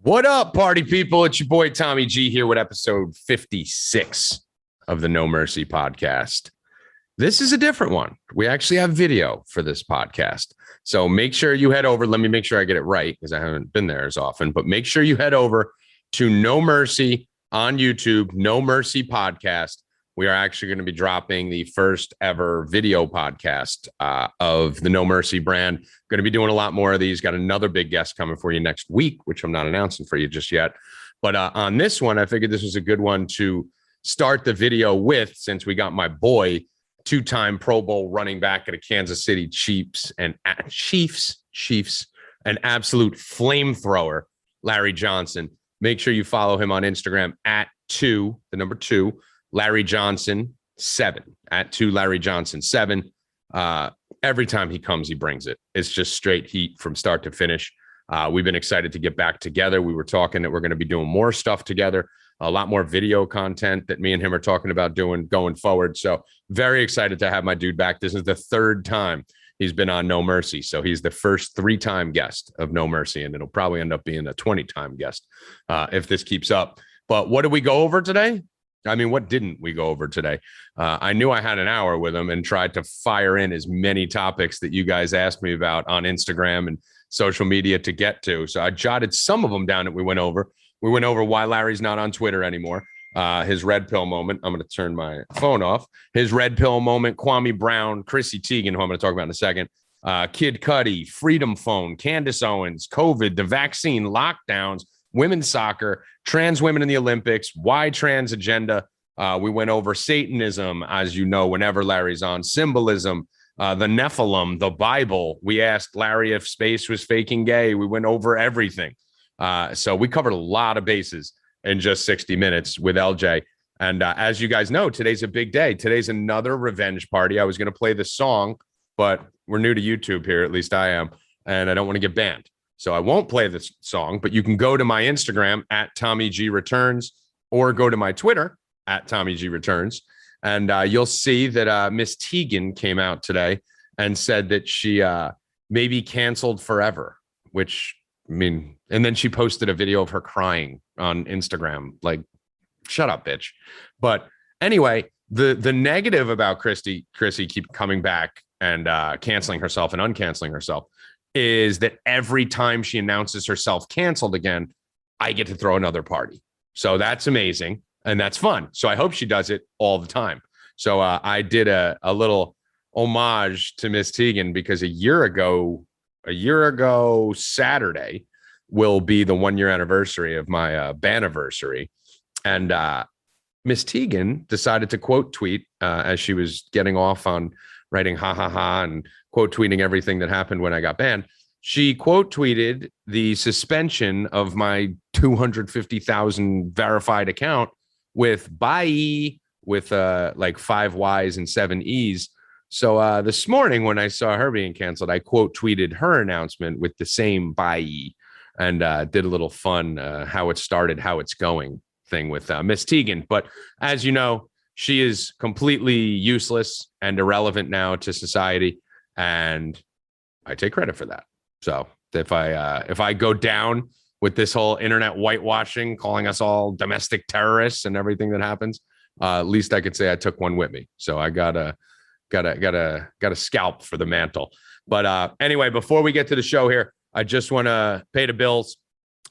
What up, party people? It's your boy Tommy G here with episode 56 of the No Mercy podcast. This is a different one. We actually have video for this podcast. So make sure you head over. Let me make sure I get it right because I haven't been there as often, but make sure you head over to No Mercy on YouTube, No Mercy podcast. We are actually going to be dropping the first ever video podcast of the No Mercy brand. Going to be doing a lot more of these. Got another big guest coming for you next week, which I'm not announcing for you just yet. But on this one, I figured this was a good one to start the video with, since we got my boy, two-time Pro Bowl running back at a Kansas City Chiefs, an absolute flamethrower, Larry Johnson. Make sure you follow him on Instagram at the number two, Larry Johnson 7, at 2 Larry Johnson 7. Every time he comes, he brings it. It's just straight heat from start to finish. We've been excited to get back together. We were talking that we're going to be doing more stuff together, a lot more video content that me and him are talking about doing going forward. So very excited to have my dude back. This is the third time he's been on No Mercy. So he's the first 3-time guest of No Mercy, and it'll probably end up being a 20-time guest if this keeps up. But what did we go over today? I mean, what didn't we go over today? I knew I had an hour with him and tried to fire in as many topics that you guys asked me about on Instagram and social media to get to. So I jotted some of them down that we went over. We went over why Larry's not on Twitter anymore. His red pill moment. I'm going to turn my phone off. His red pill moment, Kwame Brown, Chrissy Teigen, who I'm going to talk about in a second. Kid Cudi, Freedom Phone, Candace Owens, COVID, the vaccine, lockdowns, women's soccer, trans women in the Olympics, why trans agenda. We went over Satanism, as you know, whenever Larry's on, symbolism, the Nephilim, the Bible. We asked Larry if space was faking gay. We went over everything. So we covered a lot of bases in just 60 minutes with LJ. And as you guys know, today's a big day. Today's another revenge party. I was going to play the song, but we're new to YouTube here, at least I am, and I don't want to get banned. So I won't play this song, but you can go to my Instagram at Tommy G Returns or go to my Twitter at Tommy G Returns. And you'll see that Miss Teigen came out today and said that she may be canceled forever, which, I mean, and then she posted a video of her crying on Instagram. Like, shut up, bitch. But anyway, the negative about Chrissy keep coming back and canceling herself and uncanceling herself is that every time she announces herself canceled again, I get to throw another party. So that's amazing. And that's fun. So I hope she does it all the time. So I did a little homage to Miss Teigen because a year ago, Saturday will be the 1-year anniversary of my Banniversary. And Miss Teigen decided to quote tweet as she was getting off on writing ha ha ha and quote tweeting everything that happened when I got banned. She quote tweeted the suspension of my 250,000 verified account with bye with like 5 Y's and 7 E's. So this morning when I saw her being canceled, I quote tweeted her announcement with the same bye and did a little fun how it started, how it's going thing with Miss Teigen. But as you know, she is completely useless and irrelevant now to society, and I take credit for that. So if I go down with this whole internet whitewashing, calling us all domestic terrorists and everything that happens, at least I could say I took one with me. So I got a scalp for the mantle. But anyway, before we get to the show here, I just want to pay the bills.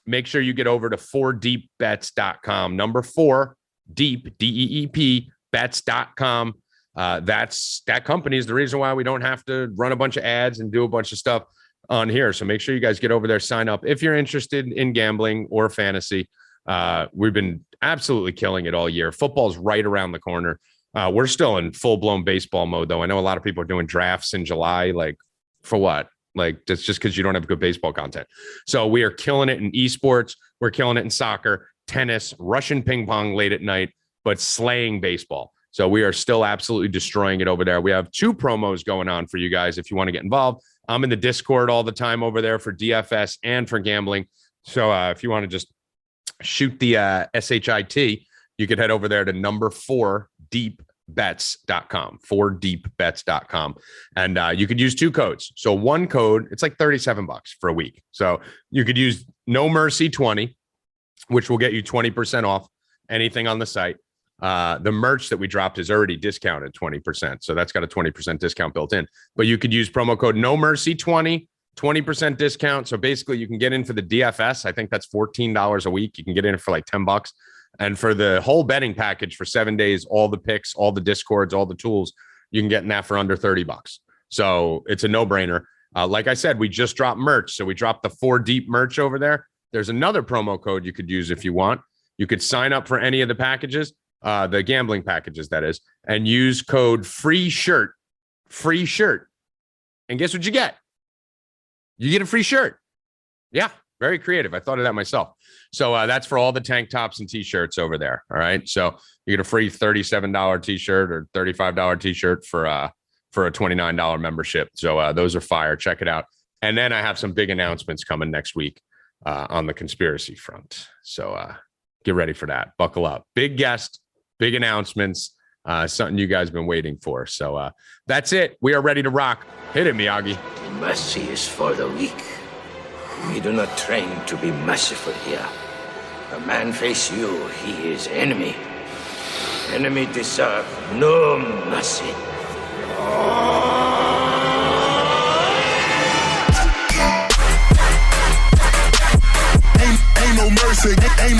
Make sure you get over to 4deepbets.com. Number 4 deep, DEEP bets.com. That company is the reason why we don't have to run a bunch of ads and do a bunch of stuff on here. So make sure you guys get over there, sign up if you're interested in gambling or fantasy. We've been absolutely killing it all year. Football's right around the corner. We're still in full-blown baseball mode, though. I know a lot of people are doing drafts in July. Like, for what? Like, that's just because you don't have good baseball content. So we are killing it in esports. We're killing it in soccer, tennis, Russian ping pong late at night, but slaying baseball. So we are still absolutely destroying it over there. We have 2 promos going on for you guys if you want to get involved. I'm in the Discord all the time over there for DFS and for gambling. So if you want to just shoot the SHIT, you could head over there to number 4deepbets.com, 4deepbets.com. And you could use 2 codes. So one code, it's like $37 for a week. So you could use No Mercy 20 which will get you 20% off anything on the site. The merch that we dropped is already discounted 20%. So that's got a 20% discount built in. But you could use promo code No Mercy 20% discount. So basically you can get in for the DFS. I think that's $14 a week. You can get in for like $10. And for the whole betting package for 7 days, all the picks, all the discords, all the tools, you can get in that for under $30. So it's a no-brainer. Like I said, we just dropped merch. So we dropped the 4 Deep merch over there. There's another promo code you could use if you want. You could sign up for any of the packages, the gambling packages, that is, and use code free shirt. And guess what you get? You get a free shirt. Yeah, very creative. I thought of that myself. So that's for all the tank tops and t-shirts over there. All right. So you get a free $37 t-shirt or $35 t-shirt for a $29 membership. So those are fire. Check it out. And then I have some big announcements coming next week on the conspiracy front. So get ready for that. Buckle up. Big guest, big announcements, something you guys have been waiting for. So that's it. We are ready to rock. Hit it, Miyagi. Mercy is for the weak. We do not train to be merciful here. A man face you, he is enemy. Enemy deserve no mercy. Ain't no mercy. Ain't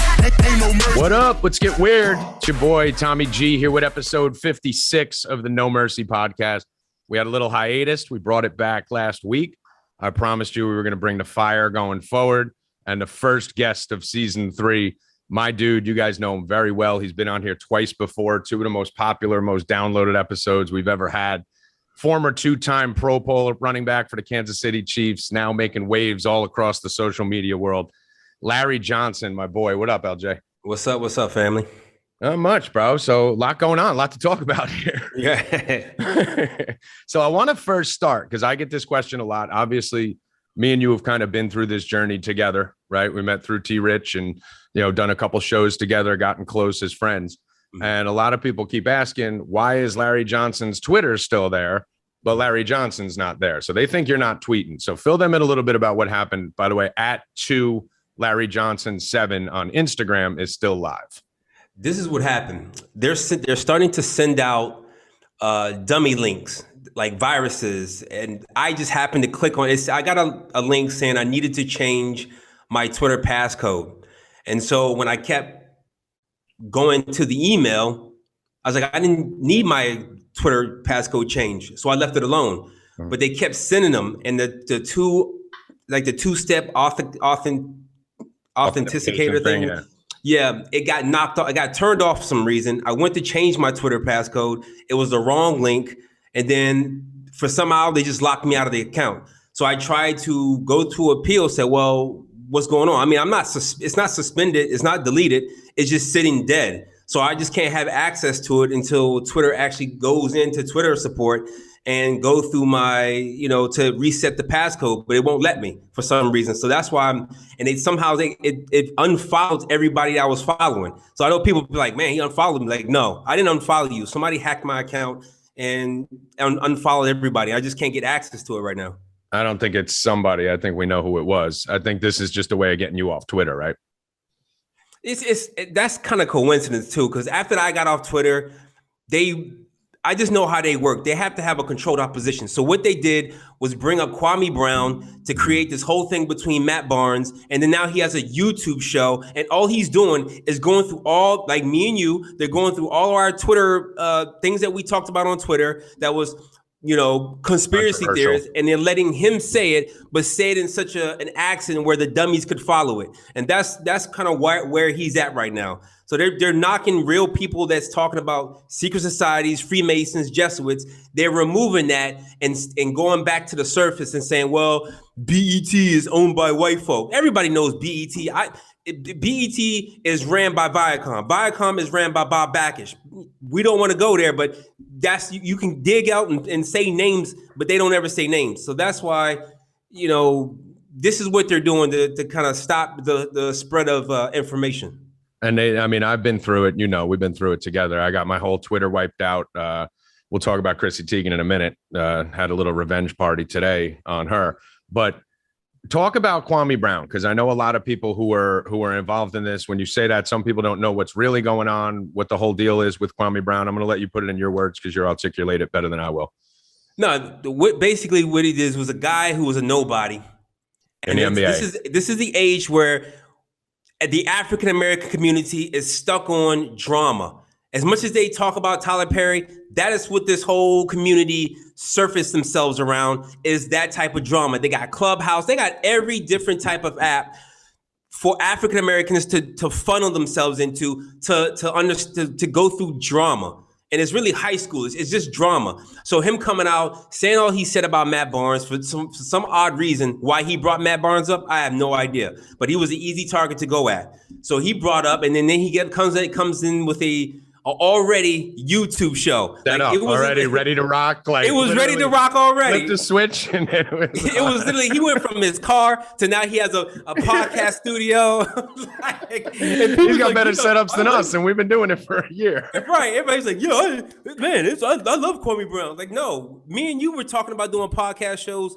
no mercy. What up? Let's get weird. It's your boy Tommy G here with episode 56 of the No Mercy podcast. We had a little hiatus. We brought it back last week. I promised you we were going to bring the fire going forward. And the first guest of season 3, my dude, you guys know him very well. He's been on here twice before, 2 of the most popular, most downloaded episodes we've ever had. Former 2-time Pro Bowl running back for the Kansas City Chiefs, now making waves all across the social media world. Larry Johnson, my boy. What up, LJ? What's up, family? Not much, bro. So a lot going on, a lot to talk about here. Yeah. So I want to first start because I get this question a lot. Obviously, me and you have kind of been through this journey together, right? We met through T Rich and, done a couple shows together, gotten close as friends. Mm-hmm. And a lot of people keep asking, why is Larry Johnson's Twitter still there, but Larry Johnson's not there? So they think you're not tweeting. So fill them in a little bit about what happened. By the way, at 2 Larry Johnson 7 on Instagram is still live. This is what happened. They're starting to send out dummy links, like viruses, and I just happened to click on it. I got a link saying I needed to change my Twitter passcode. And so when I kept going to the email, I was like, I didn't need my Twitter passcode change. So I left it alone. Mm-hmm. But they kept sending them, and the two-step authenticator thing. Yeah. Yeah, it got knocked off. It got turned off for some reason. I went to change my Twitter passcode. It was the wrong link. And then for somehow they just locked me out of the account. So I tried to go to appeal, said, well, what's going on? I mean, it's not suspended. It's not deleted. It's just sitting dead. So I just can't have access to it until Twitter actually goes into Twitter support and go through my, to reset the passcode, but it won't let me for some reason. So that's why it unfollowed everybody that I was following. So I know people be like, man, he unfollowed me. Like, no, I didn't unfollow you. Somebody hacked my account and unfollowed everybody. I just can't get access to it right now. I don't think it's somebody. I think we know who it was. I think this is just a way of getting you off Twitter, right? That's kind of coincidence too, because after I got off Twitter, I just know how they work. They have to have a controlled opposition. So what they did was bring up Kwame Brown to create this whole thing between Matt Barnes. And then now he has a YouTube show. And all he's doing is going through all, like me and you, they're going through all our Twitter things that we talked about on Twitter that was, conspiracy theories. And they're letting him say it, but say it in such an accent where the dummies could follow it. And that's kind of where he's at right now. So they're knocking real people that's talking about secret societies, Freemasons, Jesuits. They're removing that and going back to the surface and saying, well, BET is owned by white folk. Everybody knows BET. BET is ran by Viacom. Viacom is ran by Bob Backish. We don't want to go there, but you can dig out and say names, but they don't ever say names. So that's why, this is what they're doing to kind of stop the spread of information. And I've been through it. We've been through it together. I got my whole Twitter wiped out. We'll talk about Chrissy Teigen in a minute. Had a little revenge party today on her. But Talk about Kwame Brown, because I know a lot of people who are involved in this. When you say that, some people don't know what's really going on, what the whole deal is with Kwame Brown. I'm going to let you put it in your words because you'll articulate it better than I will. No, basically what he did was a guy who was a nobody. In the NBA. This is the age where the African American community is stuck on drama. As much as they talk about Tyler Perry, that is what this whole community surfaced themselves around, is that type of drama. They got Clubhouse, they got every different type of app for African Americans to funnel themselves into, to go through drama. And it's really high school. It's just drama. So him coming out, saying all he said about Matt Barnes for some odd reason, why he brought Matt Barnes up, I have no idea. But he was an easy target to go at. So he brought up, and then he comes in with a already YouTube show. It was already ready to rock. Like it was ready to rock already. Flip the switch, and it was literally, he went from his car to now he has a podcast studio. He's got better setups than us, and we've been doing it for a year. Right? Everybody's like, "Yo, man, I love Kwame Brown." Like, no, me and you were talking about doing podcast shows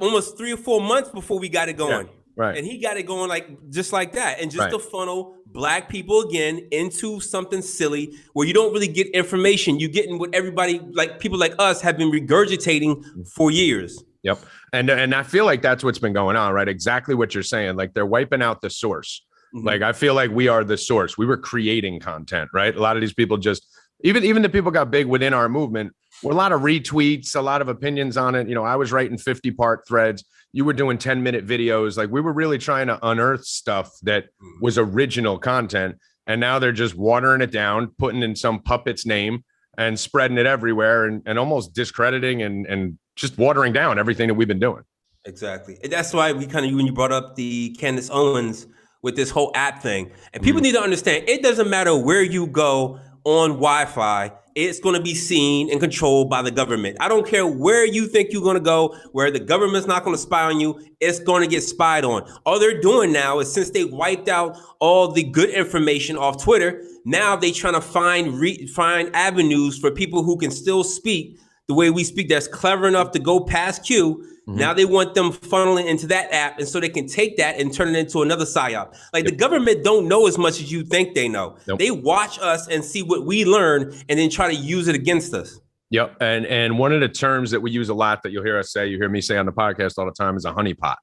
almost 3 or 4 months before we got it going. Yeah. Right. And he got it going just like that. And just to funnel Black people again into something silly where you don't really get information. You're getting what everybody, like people like us, have been regurgitating for years. Yep. And I feel like that's what's been going on, right? Exactly what you're saying. Like they're wiping out the source. Mm-hmm. Like I feel like we are the source. We were creating content, right? A lot of these people just, even the people got big within our movement, were a lot of retweets, a lot of opinions on it. You know, I was writing 50-part threads. You were doing 10-minute videos. Like we were really trying to unearth stuff that was original content. And now they're just watering it down, putting in some puppet's name and spreading it everywhere and almost discrediting and just watering down everything that we've been doing. Exactly. And that's why we when you brought up the Candace Owens with this whole app thing, and people need to understand, it doesn't matter where you go on Wi-Fi, it's going to be seen and controlled by the government. I don't care where you think you're going to go, where the government's not going to spy on you, it's going to get spied on. All they're doing now is, since they wiped out all the good information off Twitter, now they trying to find avenues for people who can still speak the way we speak, that's clever enough to go past Q. Now they want them funneling into that app, and so they can take that and turn it into another psyop. Like the government don't know as much as you think they know. They watch us and see what we learn and then try to use it against us. Yep. And one of the terms that we use a lot that you'll hear us say, you hear me say on the podcast all the time, is a honeypot,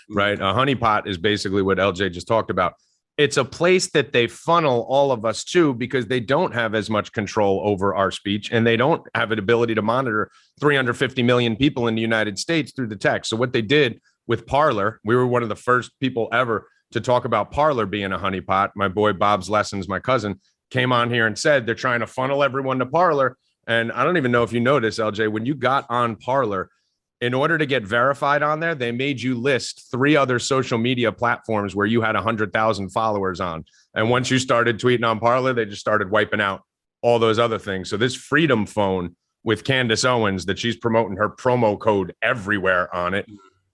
right? A honeypot is basically what LJ just talked about. It's a place that they funnel all of us to because they don't have as much control over our speech, and they don't have an ability to monitor 350 million people in the United States through the text. So what they did with Parler, we were one of the first people ever to talk about Parler being a honeypot. My boy Bob's Lessons, my cousin, came on here and said they're trying to funnel everyone to Parler. And I don't even know if you noticed, LJ, when you got on Parler, in order to get verified on there, they made you list 3 other social media platforms where you had 100,000 followers on. And once you started tweeting on Parler, they just started wiping out all those other things. So this Freedom Phone with Candace Owens that she's promoting her promo code everywhere on it,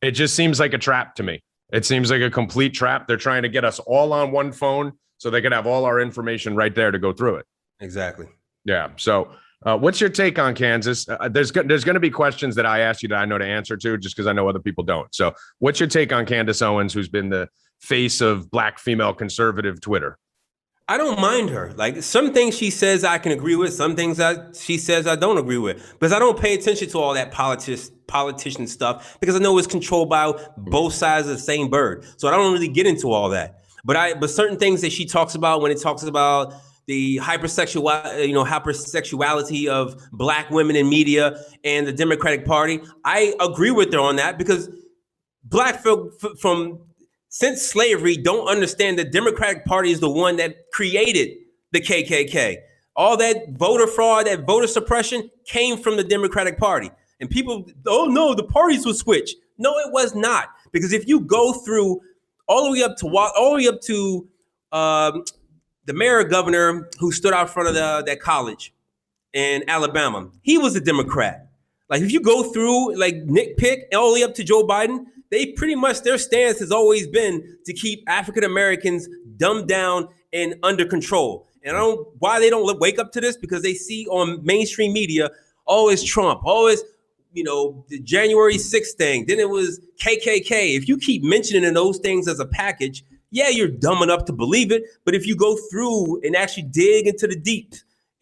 it just seems like a trap to me. It seems like a complete trap. They're trying to get us all on one phone so they can have all our information right there to go through it. Exactly. Yeah. So what's your take on Kansas? There's going to be questions that I ask you that I know the answer to just because I know other people don't. So what's your take on Candace Owens, who's been the face of Black female conservative Twitter? I don't mind her. Like some things she says I can agree with, some things she says I don't agree with, because I don't pay attention to all that politician stuff because I know it's controlled by both sides of the same bird. So I don't really get into all that. But certain things that she talks about when it talks about the hypersexuality of Black women in media and the Democratic Party, I agree with her on that because Black folk since slavery don't understand the Democratic Party is the one that created the KKK. All that voter fraud, that voter suppression came from the Democratic Party. And people, oh no, the parties will switch. No, it was not. Because if you go through all the way up to the mayor governor who stood out front of that college in Alabama, he was a Democrat. Like if you go through like Nick Pick all the way up to Joe Biden, they pretty much, their stance has always been to keep African Americans dumbed down and under control. And I why they don't wake up to this, because they see on mainstream media, always Trump, always the January 6th thing. Then it was KKK. If you keep mentioning those things as a package, yeah, you're dumb enough to believe it. But if you go through and actually dig into the deep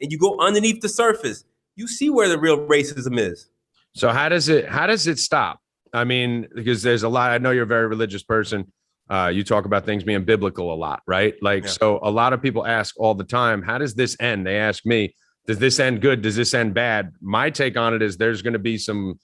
and you go underneath the surface, you see where the real racism is. So how does it stop? I mean, because there's a lot. I know you're a very religious person. You talk about things being biblical a lot, right? So a lot of people ask all the time, how does this end? They ask me, does this end good? Does this end bad? My take on it is there's going to be some,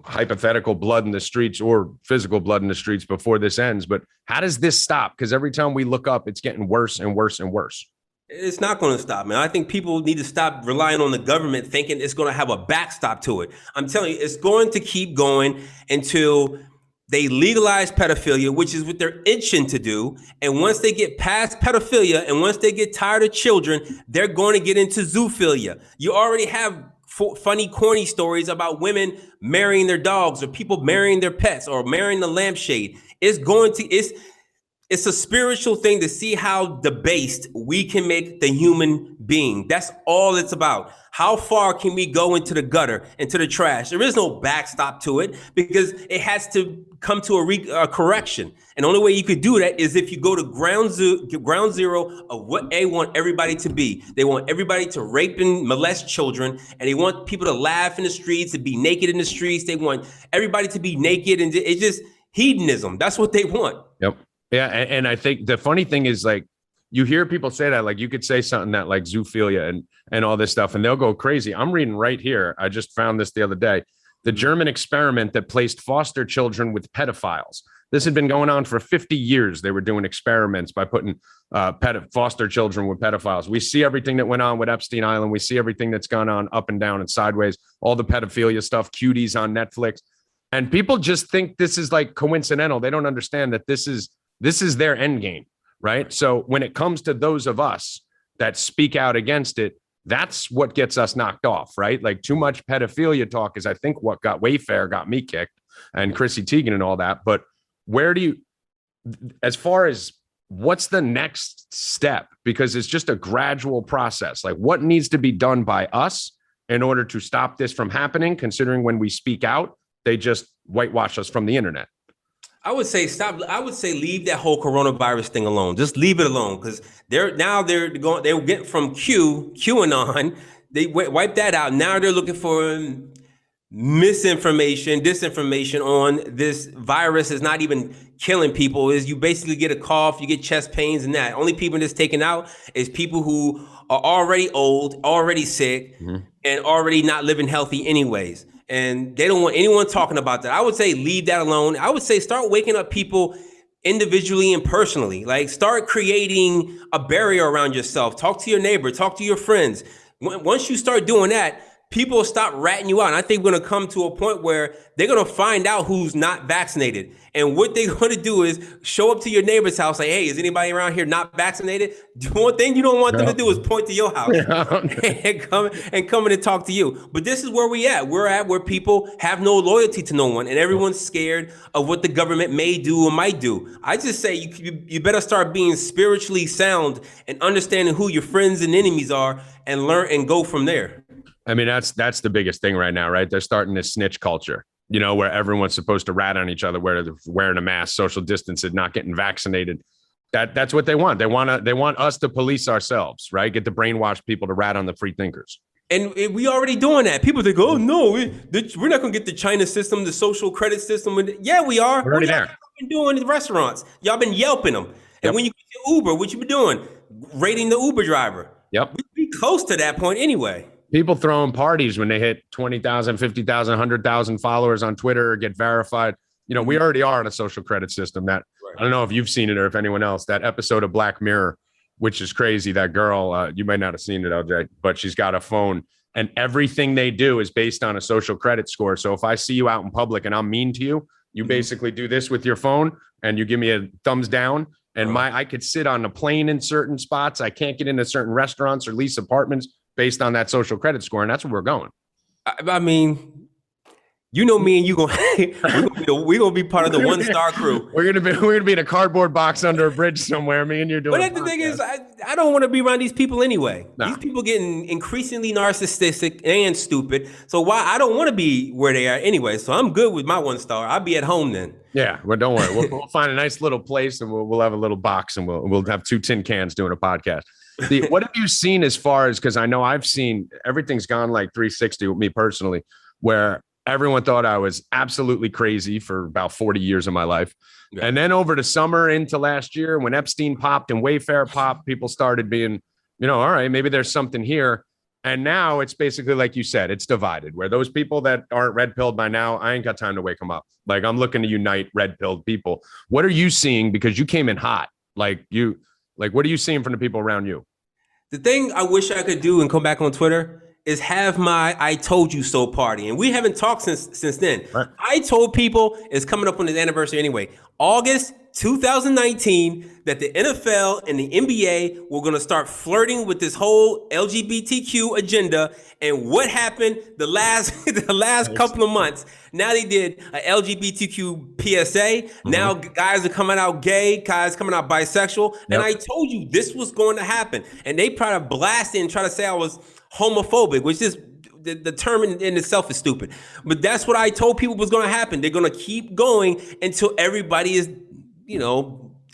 hypothetical blood in the streets or physical blood in the streets before this ends. But how does this stop? Because every time we look up, it's getting worse and worse and worse. It's not going to stop, man. I think people need to stop relying on the government thinking it's going to have a backstop to it. I'm telling you, it's going to keep going until they legalize pedophilia, which is what they're itching to do. And once they get past pedophilia and once they get tired of children, they're going to get into zoophilia. You already have funny, corny stories about women marrying their dogs or people marrying their pets or marrying the lampshade. It's a spiritual thing to see how debased we can make the human being. That's all it's about. How far can we go into the gutter, into the trash? There is no backstop to it because it has to come to a correction. And the only way you could do that is if you go to ground zero of what they want everybody to be. They want everybody to rape and molest children, and they want people to laugh in the streets, to be naked in the streets. They want everybody to be naked, and it's just hedonism. That's what they want. Yep. Yeah. And I think the funny thing is, like, you hear people say that, like, you could say something that like zoophilia and all this stuff, and they'll go crazy. I'm reading right here. I just found this the other day. The German experiment that placed foster children with pedophiles. This had been going on for 50 years. They were doing experiments by putting foster children with pedophiles. We see everything that went on with Epstein Island. We see everything that's gone on up and down and sideways, all the pedophilia stuff, Cuties on Netflix. And people just think this is like coincidental. They don't understand that this is their end game, right? So when it comes to those of us that speak out against it, that's what gets us knocked off, right? Like, too much pedophilia talk is, I think, what got Wayfair got me kicked and Chrissy Teigen and all that. But as far as what's the next step? Because it's just a gradual process. Like, what needs to be done by us in order to stop this from happening, considering when we speak out, they just whitewash us from the internet? I would say stop. I would say leave that whole coronavirus thing alone. Just leave it alone, because they're getting from QAnon. They wipe that out. Now they're looking for misinformation, disinformation on this virus is not even killing people. Is you basically get a cough, you get chest pains, and that. Only people that's taken out is people who are already old, already sick, and already not living healthy anyways. And they don't want anyone talking about that. I would say leave that alone. I would say start waking up people individually and personally. Like, start creating a barrier around yourself. Talk to your neighbor, talk to your friends. Once you start doing that, people will stop ratting you out. And I think we're going to come to a point where they're going to find out who's not vaccinated. And what they're going to do is show up to your neighbor's house, like, hey, is anybody around here not vaccinated? The one thing you don't want them to do is point to your house and come in and talk to you. But this is where we at. We're at where people have no loyalty to no one, and everyone's scared of what the government may do or might do. I just say you better start being spiritually sound and understanding who your friends and enemies are, and learn and go from there. I mean, that's the biggest thing right now, right? They're starting this snitch culture, where everyone's supposed to rat on each other, where they're wearing a mask, social distancing, not getting vaccinated. That's what they want. They want us to police ourselves, right? Get the brainwashed people to rat on the free thinkers. And we already doing that. People think, oh no, we're not going to get the China system, the social credit system. Yeah, we are. We're already there. Y'all been doing in the restaurants. Y'all been Yelping them. And when you get your Uber, what you been doing? Rating the Uber driver. Yep. We close to that point anyway. People throwing parties when they hit 20,000, 50,000, 100,000 followers on Twitter or get verified. We already are in a social credit system that, right. I don't know if you've seen it or if anyone else, that episode of Black Mirror, which is crazy. That girl, you might not have seen it, LJ, but she's got a phone and everything they do is based on a social credit score. So if I see you out in public and I'm mean to you, you basically do this with your phone and you give me a thumbs down. And I could sit on a plane in certain spots. I can't get into certain restaurants or lease apartments based on that social credit score. And that's where we're going. I mean, You know me and you gonna we gonna be part of the One Star crew. We're gonna be in a cardboard box under a bridge somewhere. Me and you're doing. But the thing is, I don't want to be around these people anyway. Nah. These people getting increasingly narcissistic and stupid. So why I don't want to be where they are anyway. So I'm good with my 1 star. I'll be at home then. Yeah, well, don't worry. We'll find a nice little place and we'll have a little box and we'll have 2 tin cans doing a podcast. What have you seen as far as, because I know I've seen everything's gone like 360 with me personally, where everyone thought I was absolutely crazy for about 40 years of my life. Yeah. And then over the summer into last year, when Epstein popped and Wayfair popped, people started being, all right, maybe there's something here. And now it's basically like you said, it's divided, where those people that aren't red pilled by now, I ain't got time to wake them up. Like, I'm looking to unite red pilled people. What are you seeing? Because you came in hot. What are you seeing from the people around you? The thing I wish I could do and come back on Twitter is have my I told you so party. And we haven't talked since then. Right. I told people it's coming up on his anniversary anyway. August 2019, that the NFL and the NBA were going to start flirting with this whole LGBTQ agenda. And what happened the last couple of months? Now they did a LGBTQ PSA. Mm-hmm. Now guys are coming out gay, guys coming out bisexual. Yep. And I told you this was going to happen. And they try to blast it and try to say I was homophobic, which is the term in itself is stupid. But that's what I told people was going to happen. They're going to keep going until everybody is,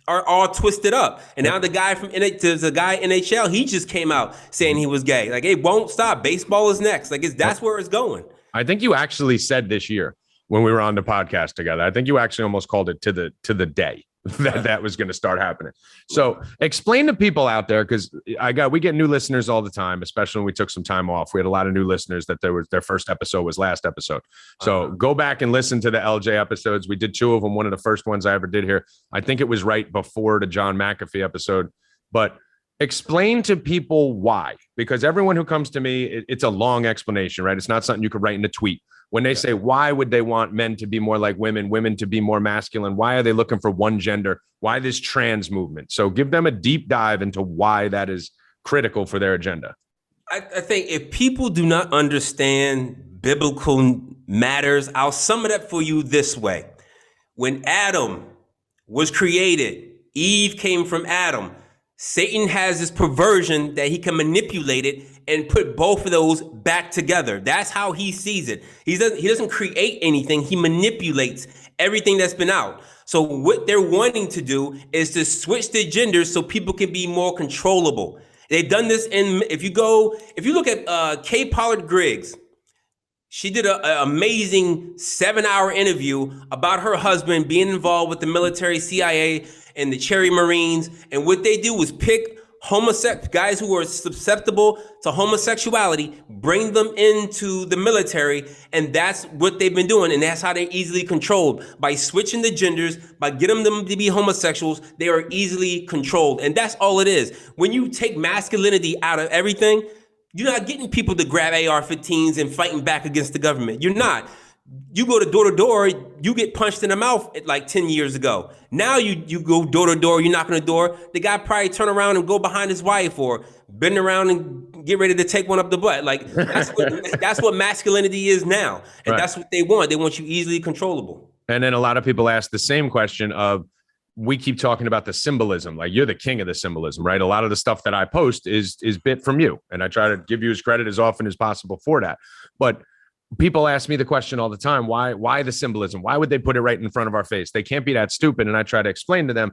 are all twisted up. And now the guy NHL, he just came out saying he was gay. Like, it won't stop. Baseball is next. Like, that's where it's going. I think you actually said this year when we were on the podcast together, I think you actually almost called it to the day that was going to start happening. So explain to people out there, because we get new listeners all the time, especially when we took some time off. We had a lot of new listeners that their first episode was last episode. So go back and listen to the LJ episodes. We did 2 of them. One of the first ones I ever did here. I think it was right before the John McAfee episode. But explain to people why, because everyone who comes to me, it's a long explanation, right? It's not something you could write in a tweet. When they say, why would they want men to be more like women, women to be more masculine? Why are they looking for one gender? Why this trans movement? So give them a deep dive into why that is critical for their agenda. I think if people do not understand biblical matters, I'll sum it up for you this way. When Adam was created, Eve came from Adam. Satan has this perversion that he can manipulate it and put both of those back together. That's how he sees it. He doesn't create anything. He manipulates everything that's been out. So what they're wanting to do is to switch the genders so people can be more controllable. They've done this if you look at Kay Pollard Griggs, she did an amazing 7-hour interview about her husband being involved with the military, CIA, and the Cherry Marines. And what they do was pick guys who are susceptible to homosexuality, bring them into the military. And that's what they've been doing. And that's how they're easily controlled. By switching the genders, by getting them to be homosexuals, they are easily controlled. And that's all it is. When you take masculinity out of everything, you're not getting people to grab AR-15s and fighting back against the government. You're not. You go to door, you get punched in the mouth like 10 years ago. Now you go door to door, you knock on the door, the guy probably turn around and go behind his wife or bend around and get ready to take one up the butt. Like, that's what masculinity is now. And right. That's what they want. They want you easily controllable. And then a lot of people ask the same question of, we keep talking about the symbolism, like you're the king of the symbolism, right? A lot of the stuff that I post is bit from you. And I try to give you his credit as often as possible for that. But people ask me the question all the time, why the symbolism? Why would they put it right in front of our face? They can't be that stupid. And I try to explain to them,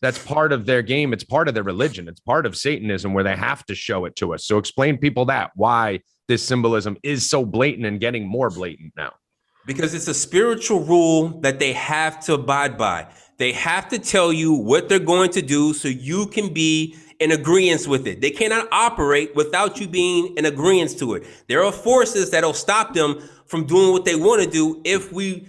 that's part of their game. It's part of their religion. It's part of Satanism where they have to show it to us. So explain people why this symbolism is so blatant and getting more blatant now. Because it's a spiritual rule that they have to abide by. They have to tell you what they're going to do so you can be in agreement with it. They cannot operate without you being in agreement to it. There are forces that'll stop them from doing what they want to do if we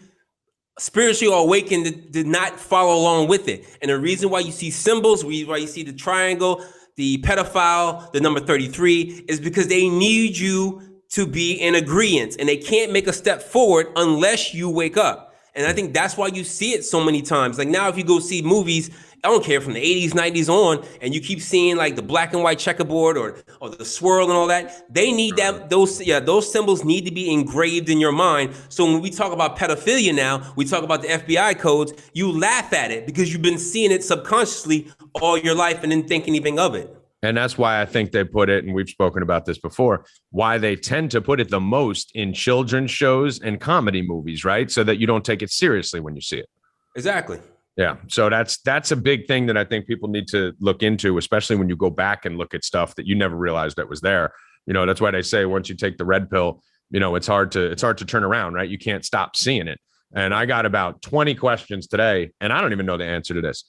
spiritually are awakened to not follow along with it. And the reason why you see symbols, why you see the triangle, the pedophile, the number 33, is because they need you to be in agreement, and they can't make a step forward unless you wake up. And I think that's why you see it so many times. Like now, if you go see movies, I don't care, from the 80s, 90s on, and you keep seeing like the black and white checkerboard or the swirl and all that, they need that, those symbols need to be engraved in your mind. So when we talk about pedophilia now, we talk about the FBI codes, you laugh at it because you've been seeing it subconsciously all your life and didn't think anything of it. And that's why I think they put it, and we've spoken about this before, why they tend to put it the most in children's shows and comedy movies, right? So that you don't take it seriously when you see it. Exactly. Yeah. So that's a big thing that I think people need to look into, especially when you go back and look at stuff that you never realized that was there. You know, that's why they say once you take the red pill, you know, it's hard to turn around, right? You can't stop seeing it. And I got about 20 questions today, and I don't even know the answer to this,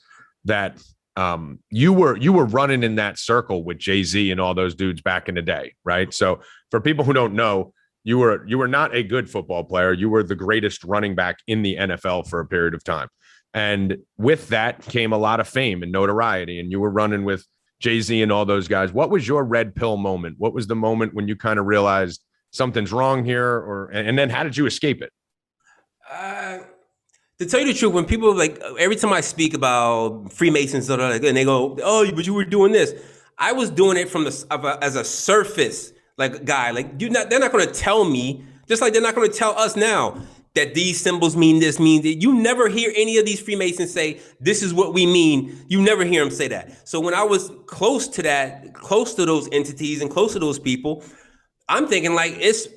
that you were running in that circle with Jay-Z and all those dudes back in the day, right? So for people who don't know, you were not a good football player. You were the greatest running back in the NFL for a period of time. And with that came a lot of fame and notoriety, and you were running with Jay-Z and all those guys. What was your red pill moment? What was the moment when you kind of realized something's wrong here, and then how did you escape it? To tell you the truth, when people like, every time I speak about Freemasons and they go, "Oh, but you were doing this," I was doing it from as a surface like guy. Like they're not going to tell me, just like they're not going to tell us now that these symbols mean this, mean that. You never hear any of these Freemasons say, "This is what we mean." You never hear them say that. So when I was close to that, close to those entities and close to those people, I'm thinking like it's,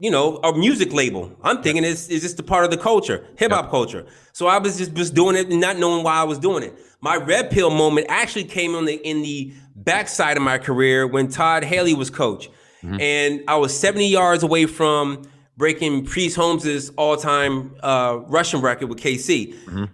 you know, a music label. I'm thinking it's just a part of the culture, hip hop culture. So I was just doing it and not knowing why I was doing it. My red pill moment actually came in the backside of my career when Todd Haley was coach. Mm-hmm. And I was 70 yards away from breaking Priest Holmes's all-time rushing record with KC. Mm-hmm. And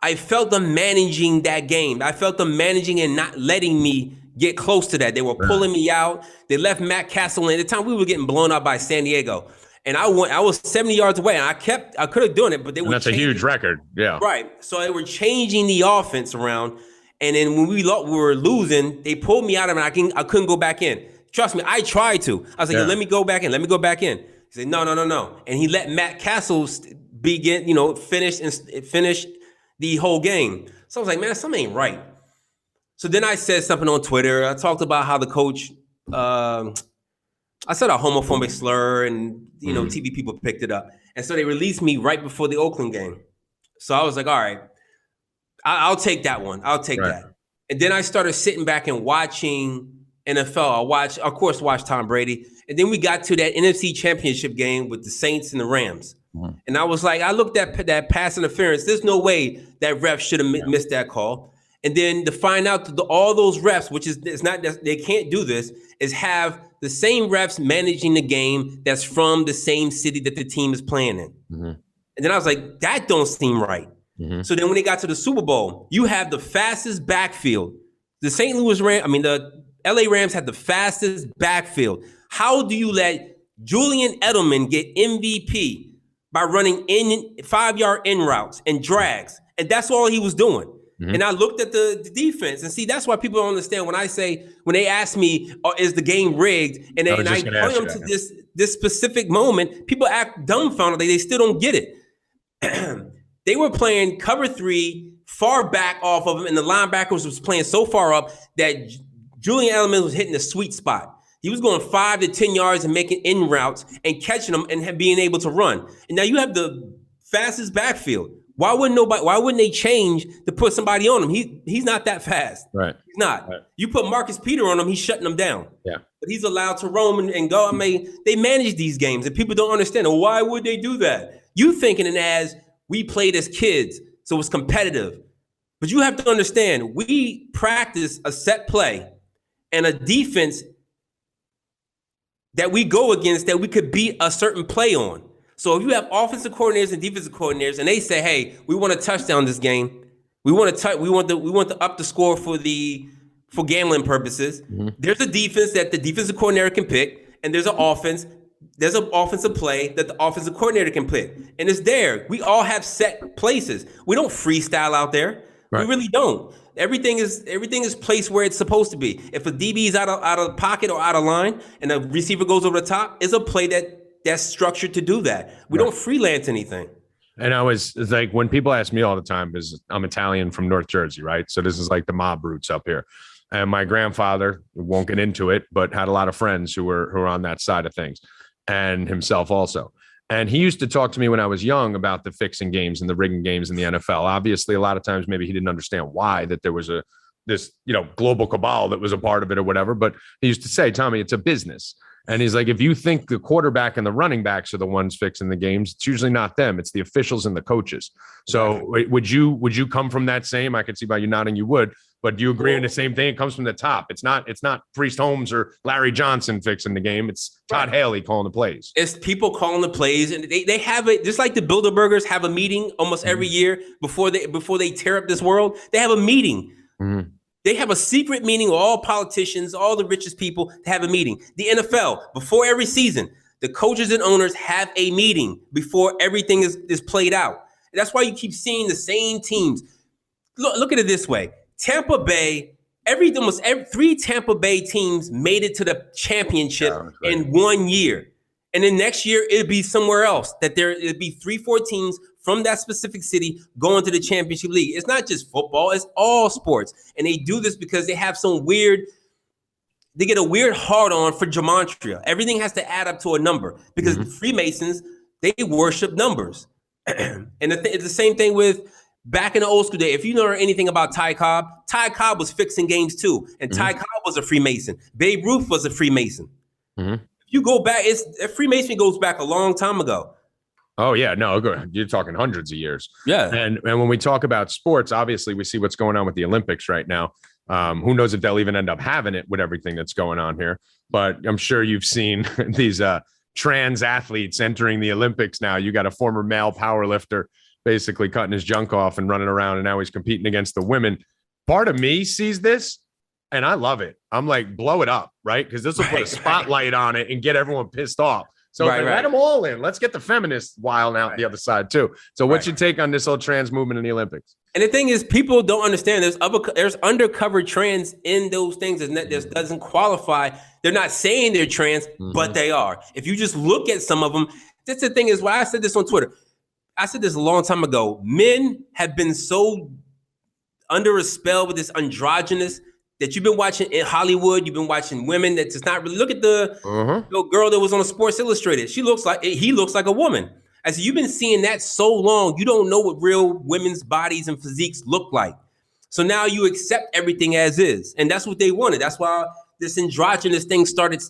I felt them managing that game. I felt them managing and not letting me get close to that. They were pulling me out. They left Matt Castle in. At the time, we were getting blown out by San Diego. And I was 70 yards away, and I could have done it, but they were. That's a huge record. Yeah. Right. So they were changing the offense around. And then when we were losing, they pulled me out of it. I couldn't go back in. Trust me, I tried to. I was like, let me go back in. Let me go back in. He said, no. And he let Matt Castle finish the whole game. So I was like, man, something ain't right. So then I said something on Twitter. I talked about how the coach, I said a homophobic slur, and TV people picked it up. And so they released me right before the Oakland game. So I was like, all right, I'll take that one. I'll take that. And then I started sitting back and watching NFL. I watched Tom Brady. And then we got to that NFC Championship game with the Saints and the Rams. Mm-hmm. And I was like, I looked at that pass interference. There's no way that ref should have missed that call. And then to find out that all those refs, which is it's not they can't do this, is have the same refs managing the game that's from the same city that the team is playing in. Mm-hmm. And then I was like, that don't seem right. Mm-hmm. So then when they got to the Super Bowl, you have the fastest backfield. The LA Rams had the fastest backfield. How do you let Julian Edelman get MVP by running 5-yard in routes and drags? And that's all he was doing. Mm-hmm. And I looked at the defense, and see, that's why people don't understand when they ask me, is the game rigged? And I point them to this specific moment, people act dumbfounded. They still don't get it. They were playing cover 3 far back off of him, and the linebackers was playing so far up that Julian Edelman was hitting the sweet spot. He was going 5 to 10 yards and making in routes and catching them and being able to run. And now you have the fastest backfield. Why wouldn't they change to put somebody on him? He's not that fast. Right. He's not. Right. You put Marcus Peter on him, he's shutting them down. Yeah. But he's allowed to roam and go. They manage these games, and people don't understand. Why would they do that? You thinking it as we played as kids, so it's competitive. But you have to understand, we practice a set play and a defense that we go against that we could beat a certain play on. So if you have offensive coordinators and defensive coordinators, and they say, "Hey, we want a touchdown this game. We want to up the score for gambling purposes." Mm-hmm. There's a defense that the defensive coordinator can pick, and there's an offense. There's an offensive play that the offensive coordinator can pick, and it's there. We all have set places. We don't freestyle out there. Right. We really don't. Everything is placed where it's supposed to be. If a DB is out of pocket or out of line, and a receiver goes over the top, it's a play that's structured to do that. We don't freelance anything. And it's like when people ask me all the time, because I'm Italian from North Jersey, right? So this is like the mob roots up here. And my grandfather, won't get into it, but had a lot of friends who were on that side of things, and himself also. And he used to talk to me when I was young about the fixing games and the rigging games in the NFL. Obviously, a lot of times maybe he didn't understand why that there was this global cabal that was a part of it or whatever. But he used to say, Tommy, it's a business. And he's like, if you think the quarterback and the running backs are the ones fixing the games, it's usually not them. It's the officials and the coaches. So would you come from that same? I could see by you nodding you would, but do you agree on the same thing? It comes from the top. It's not Priest Holmes or Larry Johnson fixing the game. It's Todd Haley calling the plays. It's people calling the plays, and they have it just like the Bilderbergers have a meeting almost every year before they tear up this world. They have a meeting. Mm-hmm. They have a secret meeting with all politicians, all the richest people to have a meeting. The NFL, before every season, the coaches and owners have a meeting before everything is played out. And that's why you keep seeing the same teams. Look at it this way. Tampa Bay, almost every 3 Tampa Bay teams made it to the championship in 1 year. And then next year, it'd be somewhere else. It'd be 3-4 teams from that specific city going to the championship league. It's not just football, it's all sports. And they do this because they have they get a weird hard on for gematria. Everything has to add up to a number because the Freemasons, they worship numbers. And it's the same thing with back in the old school day. If you know anything about Ty Cobb was fixing games too. And Ty Cobb was a Freemason. Babe Ruth was a Freemason. If you go back, Freemason goes back a long time ago. Oh, yeah. No, you're talking hundreds of years. Yeah. And when we talk about sports, obviously we see what's going on with the Olympics right now. Who knows if they'll even end up having it with everything that's going on here. But I'm sure you've seen these trans athletes entering the Olympics now. You got a former male powerlifter basically cutting his junk off and running around, and now he's competing against the women. Part of me sees this, and I love it. I'm like, blow it up, right? Because this will put a spotlight on it and get everyone pissed off. So let them all in. Let's get the feminists wild out the other side too. So what's your take on this whole trans movement in the Olympics? And the thing is, people don't understand there's undercover trans in those things that doesn't qualify. They're not saying they're trans, but they are. If you just look at some of them, that's the thing is why I said this on Twitter. I said this a long time ago. Men have been so under a spell with this androgynous that you've been watching in Hollywood. You've been watching women that just not really look at the girl that was on Sports Illustrated. He looks like a woman. I said, you've been seeing that so long, you don't know what real women's bodies and physiques look like. So now you accept everything as is. And that's what they wanted. That's why this androgynous thing started,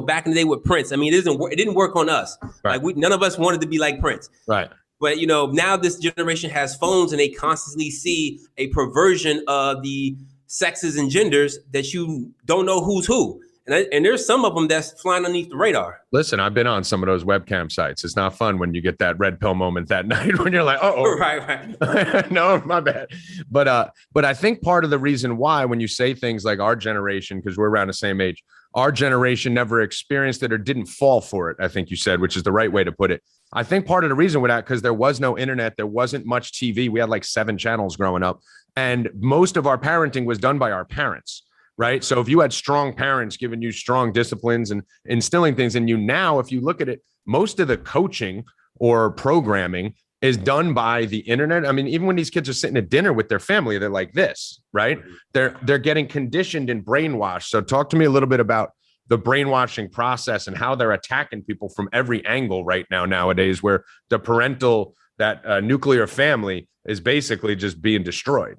back in the day with Prince. I mean, it didn't work on us. Right. Like none of us wanted to be like Prince. Right. But, now this generation has phones and they constantly see a perversion of the sexes and genders that you don't know who's who. And there's some of them that's flying underneath the radar. Listen, I've been on some of those webcam sites. It's not fun when you get that red pill moment that night when you're like, oh, right. No, my bad. But I think part of the reason why when you say things like our generation, because we're around the same age, our generation never experienced it or didn't fall for it, I think you said, which is the right way to put it. I think part of the reason with that, because there was no internet, there wasn't much TV. We had like 7 channels growing up. And most of our parenting was done by our parents, right? So if you had strong parents giving you strong disciplines and instilling things in you now, if you look at it, most of the coaching or programming is done by the internet. I mean, even when these kids are sitting at dinner with their family, they're like this, right? They're getting conditioned and brainwashed. So talk to me a little bit about the brainwashing process and how they're attacking people from every angle right now nowadays, where the parental, that nuclear family is basically just being destroyed.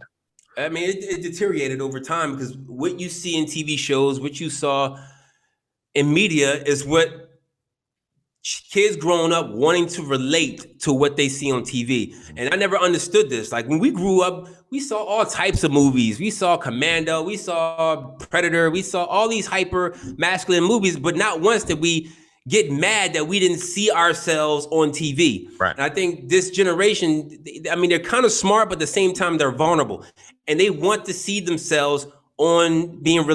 I mean, it deteriorated over time because what you see in TV shows, what you saw in media is what kids growing up wanting to relate to what they see on TV. And I never understood this. Like when we grew up, we saw all types of movies. We saw Commando, we saw Predator, we saw all these hyper masculine movies, but not once did we get mad that we didn't see ourselves on TV. Right. And I think this generation, I mean, they're kind of smart, but at the same time, they're vulnerable. And they want to see themselves on being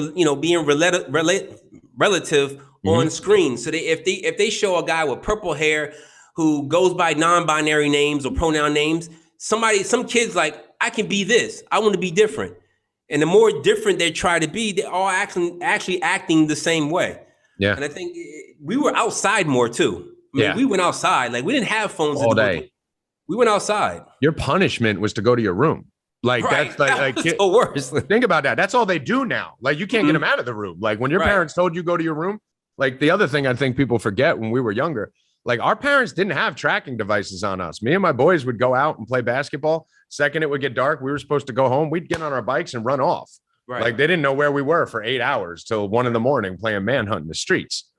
relative on screen. So if they show a guy with purple hair who goes by non-binary names or pronoun names, some kids like, I can be this. I want to be different. And the more different they try to be, they're all actually acting the same way. Yeah. And I think we were outside more too. I mean, we went outside. Like we didn't have phones all day. We went outside. Your punishment was to go to your room. Like Right. that's like That was the worst. think about that. That's all they do now. Like you can't get them out of the room. Like when your Right. parents told you go to your room. Like the other thing I think people forget when we were younger, like our parents didn't have tracking devices on us. Me and my boys would go out and play basketball. Second it would get dark, we were supposed to go home. We'd get on our bikes and run off. Right. Like they didn't know where we were for 8 hours till 1 a.m. playing manhunt in the streets.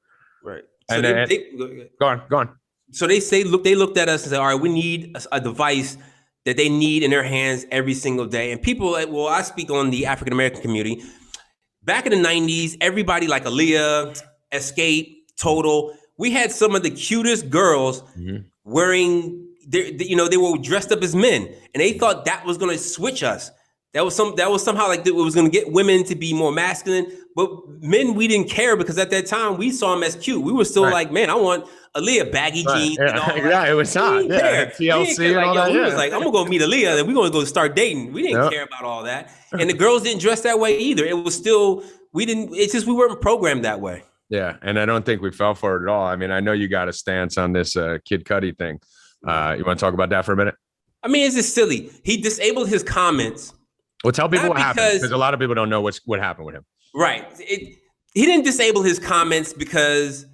Right. And So then- Go on. so they looked at us and said, all right, we need a device that they need in their hands every single day. And people, well, I speak on the African American community. Back in the 90s, everybody like Aaliyah, Escape, Total, we had some of the cutest girls wearing, they were dressed up as men, and they thought that was going to switch us. That was somehow like it was going to get women to be more masculine. But men, we didn't care because at that time we saw them as cute. We were still Right. like, man, I want Aaliyah baggy jeans. Yeah. And all that. Yeah, it was We hot. didn't Yeah, care. TLC We didn't care. and all that, We yeah. was like, I'm gonna go meet Aaliyah and we're gonna go start dating. We didn't Yep. care about all that. And the girls didn't dress that way either. It was still, it's just we weren't programmed that way. Yeah, and I don't think we fell for it at all. I mean, I know you got a stance on this Kid Cudi thing. You want to talk about that for a minute? I mean, it's just silly. He disabled his comments. Well, tell people Not what happened because- because a lot of people don't know what happened with him. Right. He didn't disable his comments because,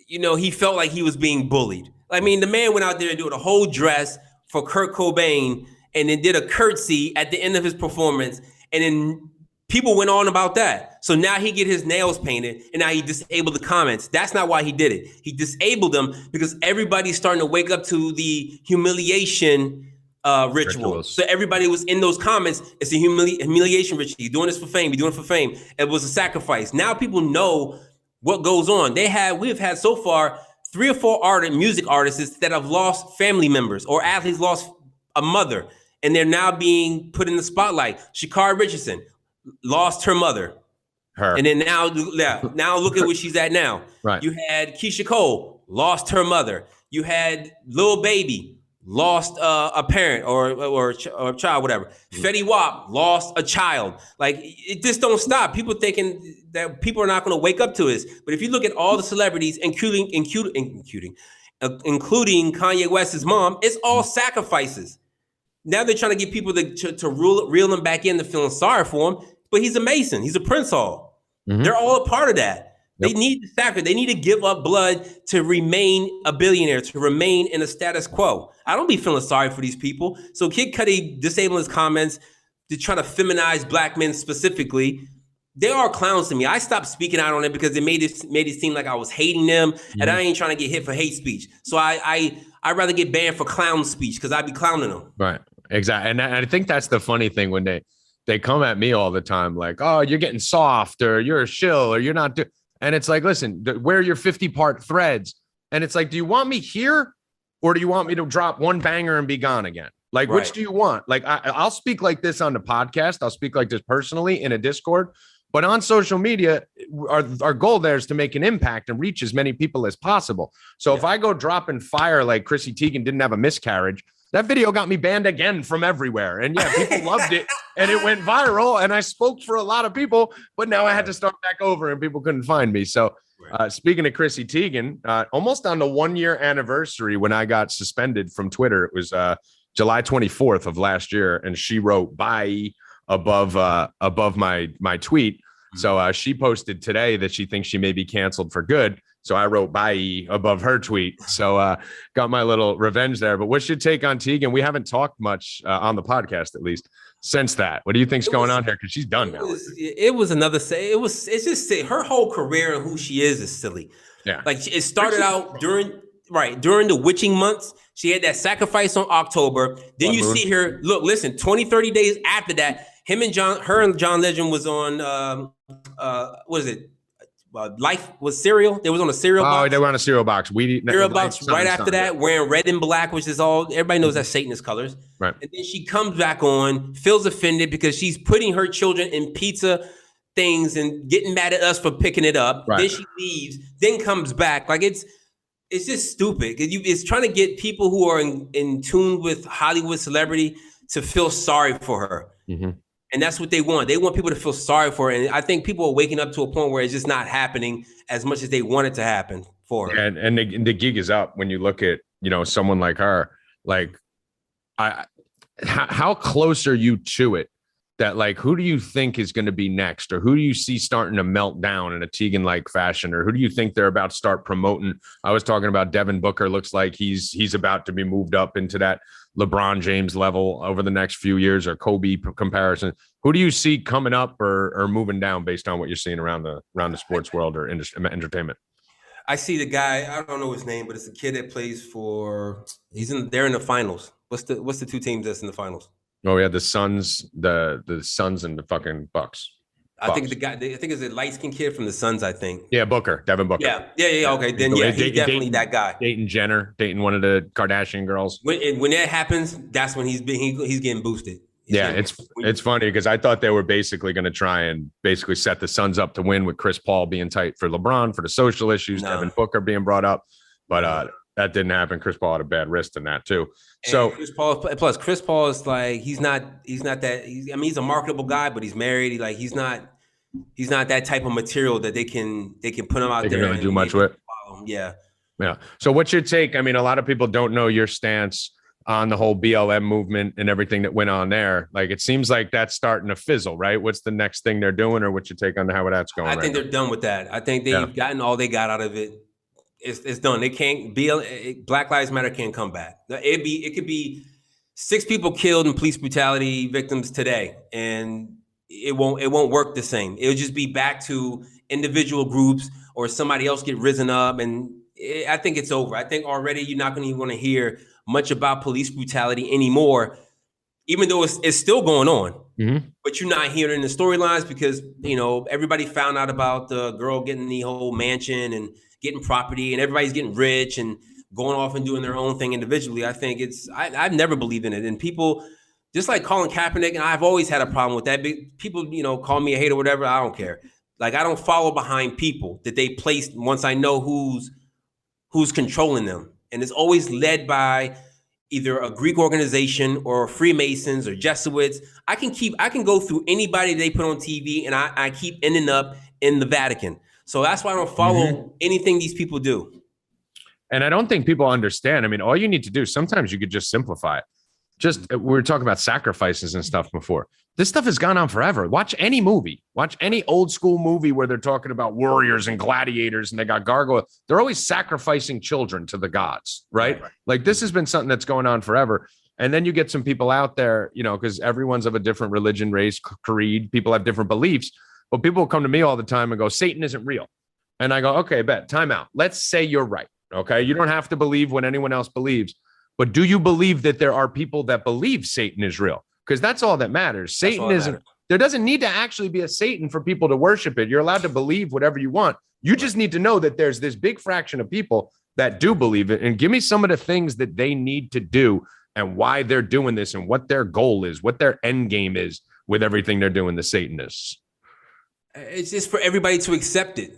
he felt like he was being bullied. I mean, the man went out there and did a whole dress for Kurt Cobain and then did a curtsy at the end of his performance. And then people went on about that. So now he get his nails painted and now he disabled the comments. That's not why he did it. He disabled them because everybody's starting to wake up to the humiliation ritual. Rituals. So everybody was in those comments. It's a humiliation ritual. You're doing this for fame. You're doing it for fame. It was a sacrifice. Now people know what goes on. We've had so far 3 or 4 music artists that have lost family members or athletes lost a mother, and they're now being put in the spotlight. Sha'Carri Richardson lost her mother. Her. And then now look at where she's at now. Right. You had Keisha Cole lost her mother. You had Lil Baby lost a parent or a child, whatever. Fetty Wap lost a child. Like it just don't stop. People thinking that people are not going to wake up to this. But if you look at all the celebrities, including Kanye West's mom, it's all sacrifices. Now they're trying to get people to reel him back into feeling sorry for him. But he's a Mason. He's a Prince Hall. They're all a part of that. They need to sacrifice. They need to give up blood to remain a billionaire, to remain in a status quo. I don't be feeling sorry for these people. So Kid Cudi disabling his comments to try to feminize black men specifically. They are clowns to me. I stopped speaking out on it because it made it seem like I was hating them, and I ain't trying to get hit for hate speech. So I'd rather get banned for clown speech because I'd be clowning them. Right. Exactly. And I think that's the funny thing when they come at me all the time, like, oh, you're getting soft or you're a shill or you're not doing. And it's like, listen, wear your 50-part threads. And it's like, do you want me here or do you want me to drop one banger and be gone again? Like, Right. which do you want? Like, I'll speak like this on the podcast. I'll speak like this personally in a Discord. But on social media, our goal there is to make an impact and reach as many people as possible. So if I go dropping fire like Chrissy Teigen didn't have a miscarriage, that video got me banned again from everywhere. And yeah, people loved it and it went viral and I spoke for a lot of people, but now I had to start back over and people couldn't find me. So speaking of Chrissy Teigen, almost on the 1-year anniversary when I got suspended from Twitter, it was July 24th of last year. And she wrote bye above my tweet. So she posted today that she thinks she may be canceled for good. So I wrote bye above her tweet. So got my little revenge there. But what's your take on Teigen? We haven't talked much on the podcast, at least since that. What do you think's going on here? Because she's done now. It's just her whole career and who she is silly. Yeah. Like it started out during the witching months. She had that sacrifice on October. Then Blood you moon. see her, 20-30 days after that, her and John Legend was on, what is it? Life was cereal. They was on a cereal box. Oh, they were on a cereal box. Cereal box right after that, wearing red and black, which is all, everybody knows that's Satanist colors. Right. And then she comes back on, feels offended because she's putting her children in pizza things and getting mad at us for picking it up. Right. Then she leaves, then comes back. Like it's just stupid. It's trying to get people who are in tune with Hollywood celebrity to feel sorry for her. Mm-hmm. And that's what they want. They want people to feel sorry for her. And I think people are waking up to a point where it's just not happening as much as they want it to happen for her. And the gig is up when you look at, someone like her. Like How close are you to it? That like, who do you think is going to be next, or who do you see starting to melt down in a Tegan-like fashion, or who do you think they're about to start promoting? I was talking about Devin Booker. Looks like he's about to be moved up into that LeBron James level over the next few years, or Kobe comparison. Who do you see coming up or moving down based on what you're seeing around the sports world or entertainment? I see the guy. I don't know his name, but it's a kid that plays for. They're in the finals. What's the two teams that's in the finals? Oh yeah, the Suns, the Suns and the fucking Bucks. I think the guy. I think it's a light skinned kid from the Suns. I think. Yeah, Devin Booker. Yeah. Okay, then yeah, he's definitely that guy. Dating one of the Kardashian girls. When that happens, that's when he's getting boosted. It's funny because I thought they were basically going to try and basically set the Suns up to win with Chris Paul being tight for LeBron for the social issues, Devin Booker being brought up, but that didn't happen. Chris Paul had a bad wrist in that too. So Chris Paul is like he's not that. He's a marketable guy, but he's married. He's not that type of material that they can put him out there. They can really do much with. Yeah. So what's your take? I mean, a lot of people don't know your stance on the whole BLM movement and everything that went on there. Like, it seems like that's starting to fizzle, right? What's the next thing they're doing, or what's your take on how that's going? I think they're done with that. I think they've gotten all they got out of it. It's done. They can't Black Lives Matter can't come back. It could be 6 people killed in police brutality victims today, and it won't work the same. It'll just be back to individual groups or somebody else get risen up, and I think it's over. I think already you're not going to even want to hear much about police brutality anymore, even though it's still going on. Mm-hmm. But you're not hearing the storylines because everybody found out about the girl getting the whole mansion and getting property, and everybody's getting rich and going off and doing their own thing individually. I think I've never believed in it. And people, just like Colin Kaepernick, and I've always had a problem with that. People, call me a hater or whatever. I don't care. Like, I don't follow behind people that they placed once I know who's controlling them. And it's always led by either a Greek organization or Freemasons or Jesuits. I can go through anybody they put on TV, and I keep ending up in the Vatican. So that's why I don't follow anything these people do. And I don't think people understand. I mean, all you need to do, sometimes you could just simplify it. We were talking about sacrifices and stuff before. This stuff has gone on forever. Watch any movie. Watch any old school movie where they're talking about warriors and gladiators and they got gargoyles. They're always sacrificing children to the gods, right? Like, this has been something that's going on forever. And then you get some people out there, because everyone's of a different religion, race, creed. People have different beliefs. But people will come to me all the time and go, Satan isn't real. And I go, okay, bet, time out. Let's say you're right. Okay. You don't have to believe what anyone else believes. But do you believe that there are people that believe Satan is real? Because that's all that matters. Satan isn't, there doesn't need to actually be a Satan for people to worship it. You're allowed to believe whatever you want. You just need to know that there's this big fraction of people that do believe it. And give me some of the things that they need to do and why they're doing this and what their goal is, what their end game is with everything they're doing, the Satanists. It's just for everybody to accept it.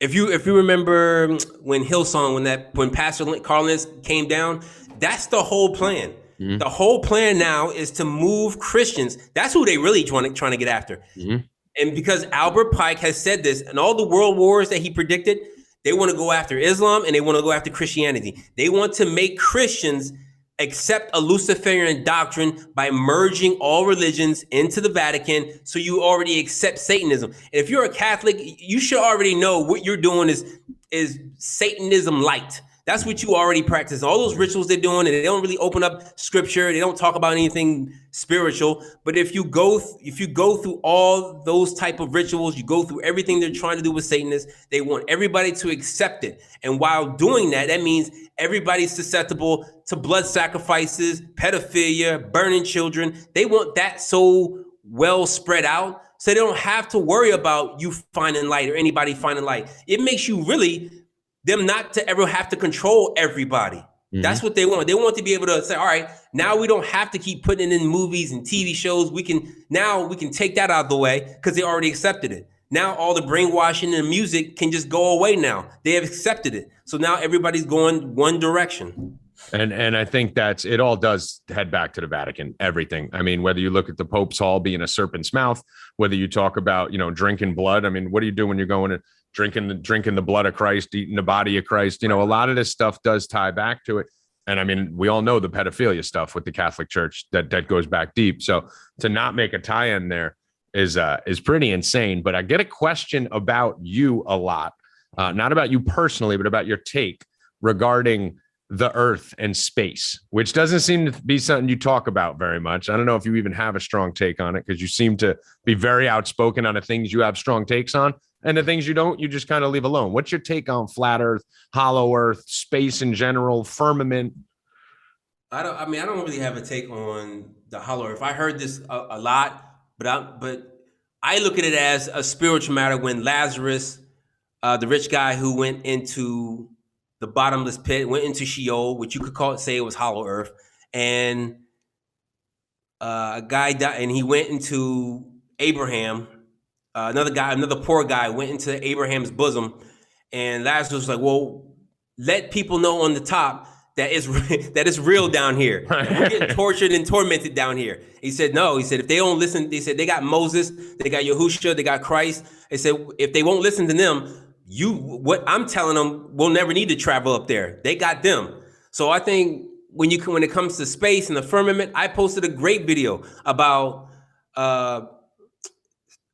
If you remember when Hillsong, when Pastor Carlin's came down, that's the whole plan. Mm-hmm. The whole plan now is to move Christians. That's who they really trying to get after. Mm-hmm. And because Albert Pike has said this, and all the world wars that he predicted, they want to go after Islam and they want to go after Christianity. They want to make Christians accept a Luciferian doctrine by merging all religions into the Vatican, so you already accept Satanism. And if you're a Catholic, you should already know what you're doing is Satanism light. That's what you already practice. All those rituals they're doing, and they don't really open up scripture. They don't talk about anything spiritual. But if you go through all those type of rituals, you go through everything they're trying to do with Satanists, they want everybody to accept it. And while doing that, that means everybody's susceptible to blood sacrifices, pedophilia, burning children. They want that so well spread out so they don't have to worry about you finding light or anybody finding light. It makes you really them not to ever have to control everybody. Mm-hmm. That's what they want. They want to be able to say, all right, now we don't have to keep putting it in movies and TV shows. We can take that out of the way because they already accepted it. Now all the brainwashing and music can just go away now. They have accepted it. So now everybody's going one direction. And I think it all does head back to the Vatican, everything. I mean, whether you look at the Pope's Hall being a serpent's mouth, whether you talk about, drinking blood. I mean, what do you do when you're going to drinking the blood of Christ, eating the body of Christ? A lot of this stuff does tie back to it. And I mean, we all know the pedophilia stuff with the Catholic Church that goes back deep. So to not make a tie-in there is pretty insane. But I get a question about you a lot, not about you personally, but about your take regarding the Earth and space, which doesn't seem to be something you talk about very much. I don't know if you even have a strong take on it, because you seem to be very outspoken on the things you have strong takes on, and the things you don't, you just kind of leave alone. What's your take on flat Earth, hollow Earth, space in general, firmament? I don't really have a take on the hollow Earth. I heard this a lot, but I look at it as a spiritual matter. When Lazarus, the rich guy who went into the bottomless pit, went into Sheol, which you could say it was hollow Earth, and a guy died, and he went into Abraham. Another poor guy went into Abraham's bosom, and Lazarus was like, "Well, let people know on the top that it's real down here. We're getting tortured and tormented down here." He said, "No." He said, "If they don't listen," they said, "they got Moses, they got Yahushua, they got Christ." They said, "If they won't listen to them, what I'm telling them, we'll never need to travel up there. They got them." So I think when it comes to space and the firmament, I posted a great video about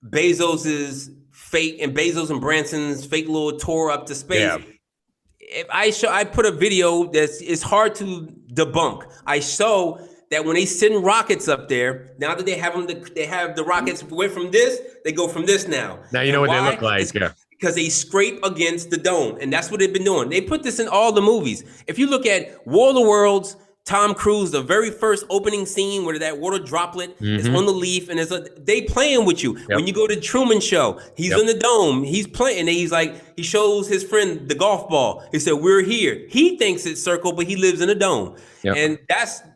Bezos's fate and Bezos and Branson's fake little tour up to space. Yeah. If I put a video it's hard to debunk. I show that when they send rockets up there, now that they have the rockets went from this, they go from this now. Now you know what they look like. Yeah. Because they scrape against the dome, and that's what they've been doing. They put this in all the movies. If you look at War of the Worlds, Tom Cruise, the very first opening scene where that water droplet is on the leaf, and they playing with you. Yep. When you go to Truman Show, he's in the dome, he's playing, and he shows his friend the golf ball. He said, "We're here." He thinks it's circle, but he lives in a dome. Yep. And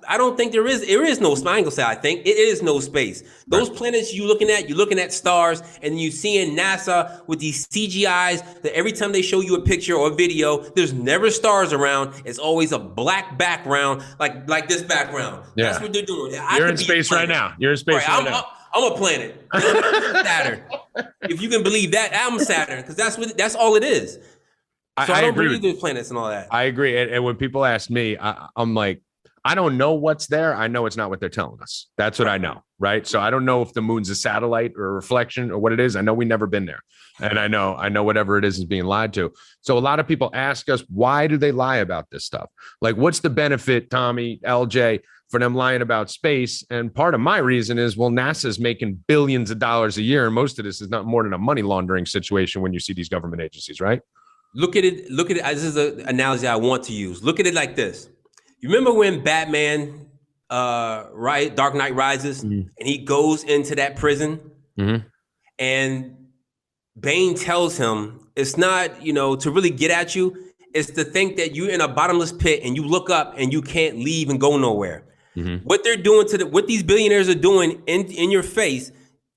I don't think there is no space. I ain't gonna say I think it is no space. Those planets you're looking at stars, and you seeing NASA with these CGIs that every time they show you a picture or a video, there's never stars around. It's always a black background, like this background. Yeah. That's what they're doing. You're in space right now. You're in space right now. I'm a planet. Saturn. If you can believe that, I'm Saturn, because that's all it is. So I don't believe there's planets and all that. I agree. And when people ask me, I'm like, I don't know what's there. I know it's not what they're telling us. That's what I know, right? So I don't know if the moon's a satellite or a reflection or what it is. I know we've never been there. And I know whatever it is being lied to. So a lot of people ask us, why do they lie about this stuff? Like, what's the benefit, Tommy, LJ, for them lying about space? And part of my reason is, well, NASA's making billions of dollars a year. And most of this is not more than a money laundering situation when you see these government agencies, right? Look at it. This is an analogy I want to use. Look at it like this. You remember when Batman, Dark Knight Rises, and he goes into that prison, and Bane tells him it's not, to really get at you. It's to think that you're in a bottomless pit and you look up and you can't leave and go nowhere. What they're doing what these billionaires are doing in your face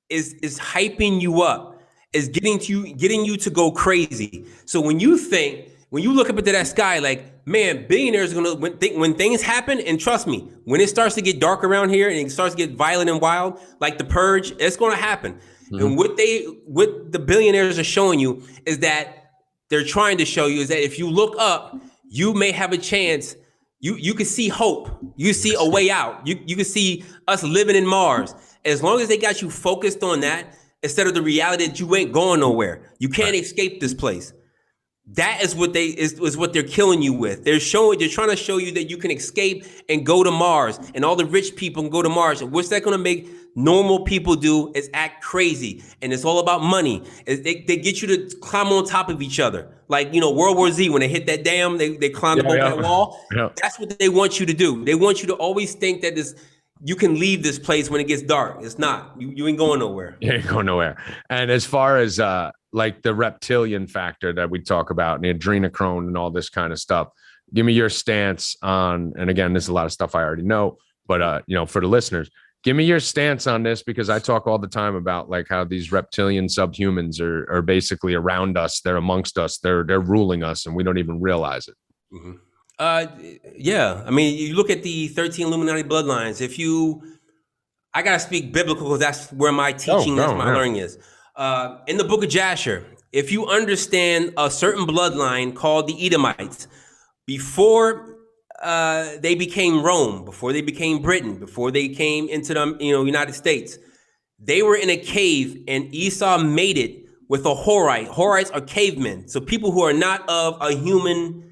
is hyping you up. Is getting you to go crazy. So when you look up into that sky, like, man, billionaires are gonna when things happen, and trust me, when it starts to get dark around here and it starts to get violent and wild, like the Purge, it's gonna happen. And what the billionaires are showing you is that they're trying to show you is that if you look up, you may have a chance. You can see hope. You see a way out. You can see us living in Mars. As long as they got you focused on that, instead of the reality that you ain't going nowhere. You can't escape this place. That is what what they're killing you with. They're trying to show you that you can escape and go to Mars, and all the rich people can go to Mars. And what's that going to make normal people do is act crazy. And it's all about money. They get you to climb on top of each other. Like, World War Z, when they hit that dam, they climbed up over that wall. Yeah. That's what they want you to do. They want you to always think that you can leave this place when it gets dark. It's not. You ain't going nowhere. You ain't going nowhere. And as far as like the reptilian factor that we talk about and the adrenochrome and all this kind of stuff, give me your stance on, and again, this is a lot of stuff I already know, but for the listeners, give me your stance on this, because I talk all the time about like how these reptilian subhumans are basically around us. They're amongst us. They're ruling us, and we don't even realize it. Yeah. I mean, you look at the 13 Illuminati bloodlines. I got to speak biblical because that's where my teaching learning is. In the book of Jasher, if you understand a certain bloodline called the Edomites, before they became Rome, before they became Britain, before they came into the United States. They were in a cave, and Esau made it with a Horite. Horites are cavemen, so people who are not of a human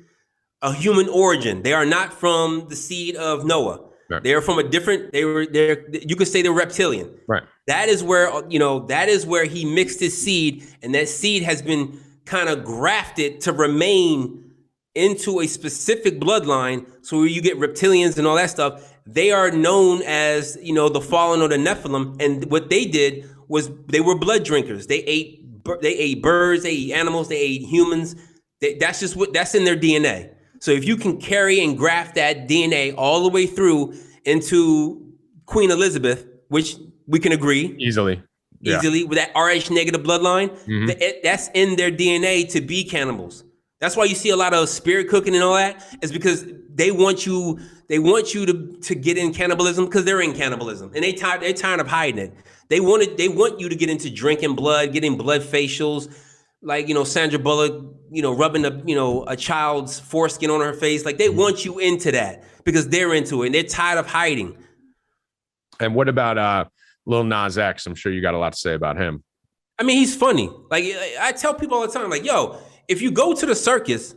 origin. They are not from the seed of Noah. Right. They are from a different. You could say they're reptilian. Right. That is where he mixed his seed, and that seed has been kind of grafted to remain into a specific bloodline. So where you get reptilians and all that stuff, they are known as, the fallen or the Nephilim. And what they did was they were blood drinkers. They ate birds, they ate animals, they ate humans. That's in their DNA. So if you can carry and graft that DNA all the way through into Queen Elizabeth, which we can agree Easily with that Rh negative bloodline, that's in their DNA to be cannibals. That's why you see a lot of spirit cooking and all that, is because they want you to get in cannibalism, because they're in cannibalism and they're tired of hiding it. They want you to get into drinking blood, getting blood facials, like, Sandra Bullock, rubbing a child's foreskin on her face. Like, they want you into that because they're into it and they're tired of hiding. And what about Lil Nas X? I'm sure you got a lot to say about him. I mean, he's funny. Like, I tell people all the time, like, yo, if you go to the circus,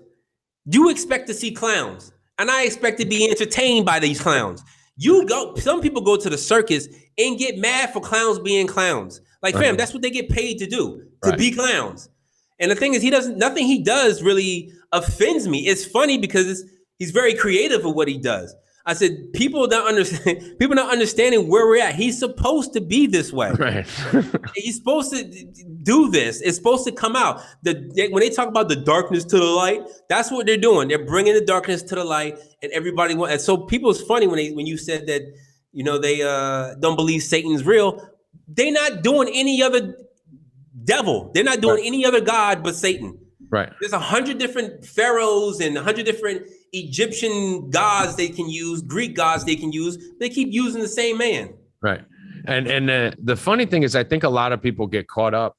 you expect to see clowns, and I expect to be entertained by these clowns. Some people go to the circus and get mad for clowns being clowns. Like, fam, that's what they get paid to do, to be clowns. And the thing is, nothing he does really offends me. It's funny because he's very creative with what he does. I said, people not understanding where we're at. He's supposed to be this way. Right. He's supposed to do this. It's supposed to come out. When they talk about the darkness to the light, that's what they're doing. They're bringing the darkness to the light, and everybody wants. And so people, it's funny when you said that, they don't believe Satan's real. They're not doing any other devil. They're not doing any other god but Satan. Right. There's 100 different pharaohs and 100 different Egyptian gods they can use, Greek gods they can use. They keep using the same man. Right. And the funny thing is, I think a lot of people get caught up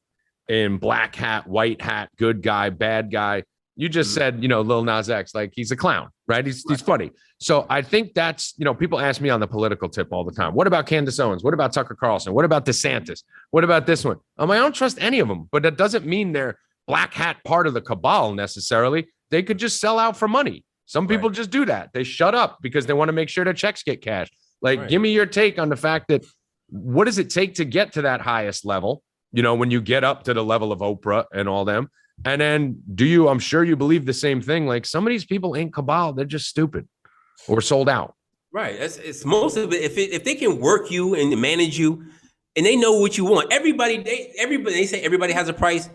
in black hat, white hat, good guy, bad guy. You just said, Lil Nas X, like, he's a clown, right? He's funny. So I think that's, people ask me on the political tip all the time. What about Candace Owens? What about Tucker Carlson? What about DeSantis? What about this one? I don't trust any of them, but that doesn't mean they're black hat part of the cabal necessarily. They could just sell out for money. Some people just do that. They shut up because they want to make sure their checks get cashed. Like, give me your take on the fact that what does it take to get to that highest level? When you get up to the level of Oprah and all them. And then I'm sure you believe the same thing. Like, some of these people ain't cabal. They're just stupid or sold out. Right. It's most of it. If they can work you and manage you and they know what you want, they say everybody has a price.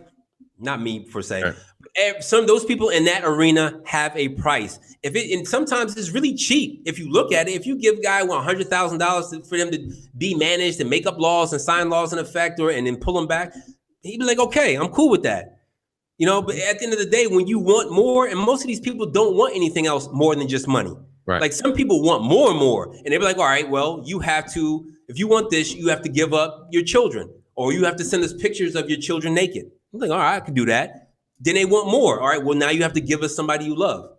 Not me per se. Right. Some of those people in that arena have a price. And sometimes it's really cheap. If you look at it, if you give a guy $100,000 for them to be managed and make up laws and sign laws in effect, and then pull them back, he'd be like, okay, I'm cool with that. But at the end of the day, when you want more, and most of these people don't want anything else more than just money. Right. Like, some people want more and more, and they'd be like, all right, well, if you want this, you have to give up your children, or you have to send us pictures of your children naked. I'm like, all right, I can do that. Then they want more. All right, well, now you have to give us somebody you love.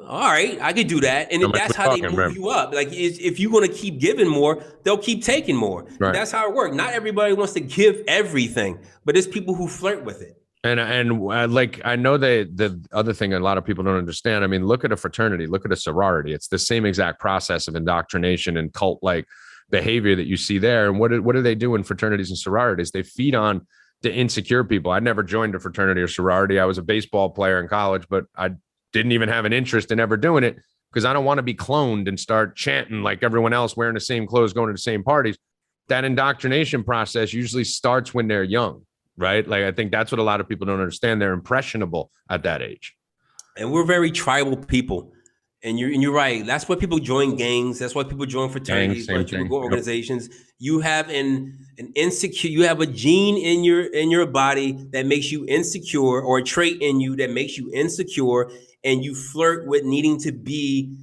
All right, I could do that. And that's how they move you up. Like, if you're going to keep giving more, they'll keep taking more. Right. That's how it works. Not everybody wants to give everything, but there's people who flirt with it. And like, I know the other thing a lot of people don't understand. I mean, look at a fraternity, look at a sorority. It's the same exact process of indoctrination and cult-like behavior that you see there. And what do they do in fraternities and sororities? They feed on the insecure people. I never joined a fraternity or sorority. I was a baseball player in college, but I didn't even have an interest in ever doing it because I don't want to be cloned and start chanting like everyone else, wearing the same clothes, going to the same parties. That indoctrination process usually starts when they're young, right? Like, I think that's what a lot of people don't understand. They're impressionable at that age. And we're very tribal people. And you're right. That's why people join gangs. That's why people join fraternities. Why people go organizations. Yep. You have an insecure. You have a gene in your body that makes you insecure, or a trait in you that makes you insecure, and you flirt with needing to be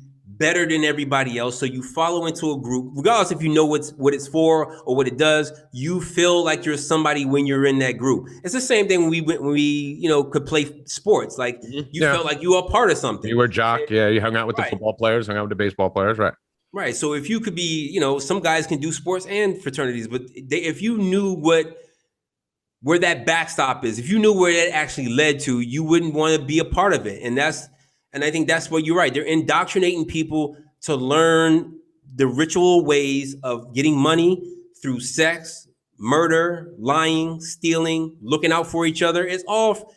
better than everybody else. So you follow into a group, regardless if you know what it's for or what it does. You feel like you're somebody when you're in that group. It's the same thing when we could play sports. Like you felt like you were a part of something. You were jock. Yeah, you hung out with the football players, hung out with the baseball players, right? Right. So if you could be, some guys can do sports and fraternities, but if you knew where that backstop is, if you knew where that actually led to, you wouldn't want to be a part of it. And I think that's what you're right. They're indoctrinating people to learn the ritual ways of getting money through sex, murder, lying, stealing, looking out for each other. It's all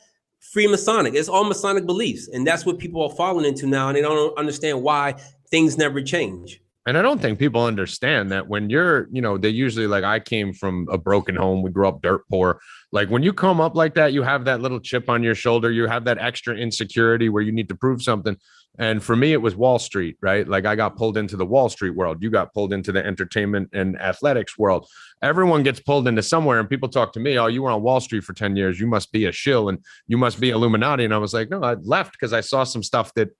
Freemasonic. It's all Masonic beliefs. And that's what people are falling into now. And they don't understand why things never change. And I don't think people understand that when you're, they usually like, I came from a broken home. We grew up dirt poor. Like when you come up like that, you have that little chip on your shoulder. You have that extra insecurity where you need to prove something. And for me, it was Wall Street, right? Like I got pulled into the Wall Street world. You got pulled into the entertainment and athletics world. Everyone gets pulled into somewhere, and people talk to me, oh, you were on Wall Street for 10 years. You must be a shill and you must be Illuminati. And I was like, no, I left because I saw some stuff that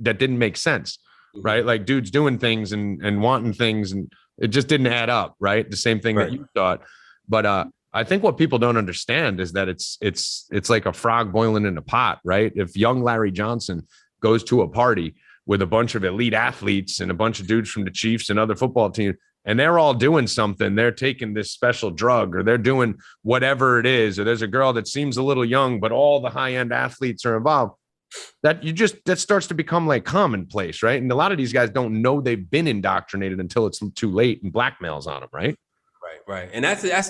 didn't make sense. Right. Like dudes doing things and wanting things, and it just didn't add up. Right. The same thing that you thought. But I think what people don't understand is that it's like a frog boiling in a pot. Right. If young Larry Johnson goes to a party with a bunch of elite athletes and a bunch of dudes from the Chiefs and other football teams, and they're all doing something, they're taking this special drug or they're doing whatever it is, or there's a girl that seems a little young, but all the high end athletes are involved. That starts to become like commonplace, right? And a lot of these guys don't know they've been indoctrinated until it's too late and blackmails on them, right? Right. And that's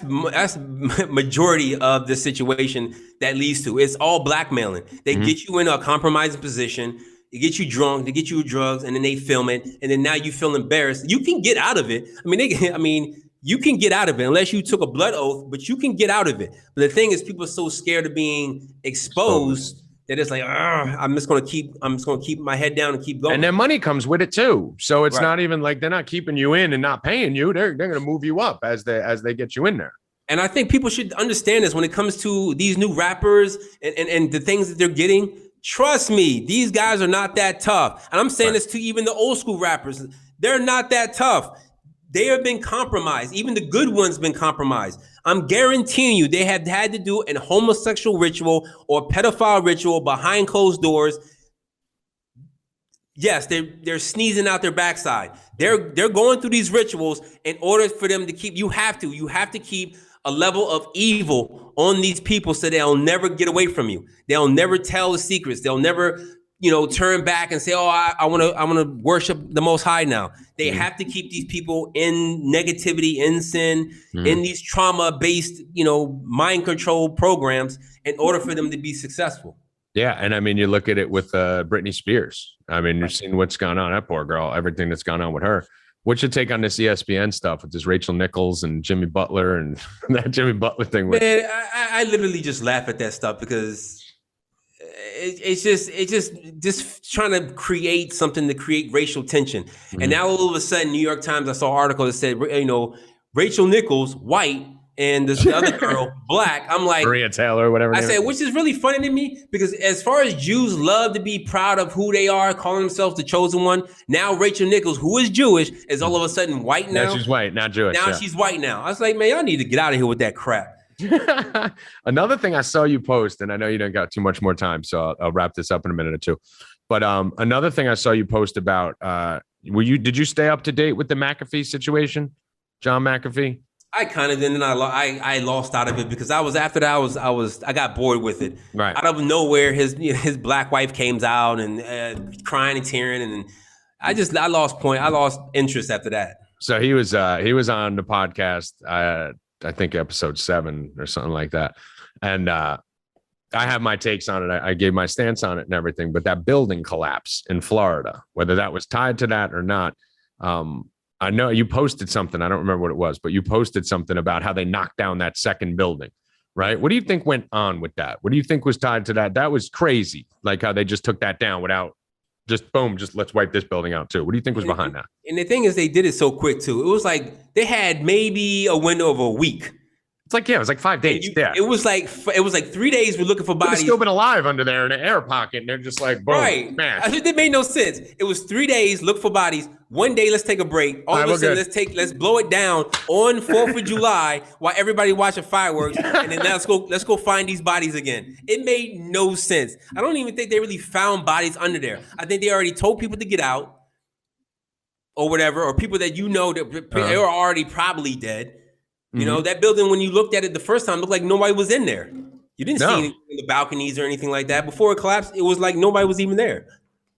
majority of the situation that leads to. It's all blackmailing. They get you in a compromising position. They get you drunk. They get you drugs, and then they film it. And then now you feel embarrassed. You can get out of it. You can get out of it unless you took a blood oath, but you can get out of it. But the thing is, people are so scared of being exposed. That it's like, I'm just gonna keep my head down and keep going. And then money comes with it too. So it's not even like they're not keeping you in and not paying you. They're gonna move you up as they get you in there. And I think people should understand this when it comes to these new rappers and the things that they're getting. Trust me, these guys are not that tough. And I'm saying this to even the old school rappers. They're not that tough. They have been compromised. Even the good ones been compromised. I'm guaranteeing you they have had to do an homosexual ritual or pedophile ritual behind closed doors. Yes, they're sneezing out their backside. They're going through these rituals in order for them to keep. You have to keep a level of evil on these people so they'll never get away from you. They'll never tell the secrets. They'll never turn back and say, oh, I want to worship the Most High now. They have to keep these people in negativity, in sin, in these trauma-based, mind control programs in order for them to be successful. Yeah. And I mean, you look at it with Britney Spears. I mean, you've seen what's gone on. That poor girl, everything that's gone on with her. What's your take on this ESPN stuff with this Rachel Nichols and Jimmy Butler and that Jimmy Butler thing? Man, I literally just laugh at that stuff because it's just trying to create something to create racial tension. And now all of a sudden, New York Times, I saw an article that said, Rachel Nichols, white, and this other girl, black. I'm like, Maria Taylor, whatever. I said, which is really funny to me because as far as Jews love to be proud of who they are, calling themselves the chosen one, now Rachel Nichols, who is Jewish, is all of a sudden white now. Now she's white, not Jewish. Now she's white now. I was like, man, y'all need to get out of here with that crap. Another thing I saw you post, and I know you don't got too much more time, so I'll wrap this up in a minute or two. But another thing I saw you post about, did you stay up to date with the McAfee situation, John McAfee? I kind of did, and I lost out of it because I got bored with it. Right. Out of nowhere, his black wife came out and crying and tearing, and I lost interest after that. So he was on the podcast, I think episode 7 or something like that, and I have my takes on it. I gave my stance on it and everything, but that building collapse in Florida, whether that was tied to that or not. I know you posted something. I don't remember what it was, but you posted something about how they knocked down that second building, right? What do you think went on with that? What do you think was tied to that? That was crazy. Like how they just took that down without just boom, just let's wipe this building out too. What do you think was behind that? And the thing is, they did it so quick too. It was like they had maybe a window of a week It's like, yeah, it was like 5 days. It was like 3 days we're looking for They've bodies. still been alive under there in an air pocket, and they're just like, boom, Right. smash. It made no sense. It was 3 days, look for bodies. 1 day, let's take a break. All of a sudden, let's blow it down on 4th of July while everybody watching fireworks, and then let's go find these bodies again. It made no sense. I don't even think they really found bodies under there. I think they already told people to get out or whatever, or people that that they were already probably dead. You know, that building, when you looked at it the first time, looked like nobody was in there. You didn't see anything in the balconies or anything like that. Before it collapsed, it was like nobody was even there.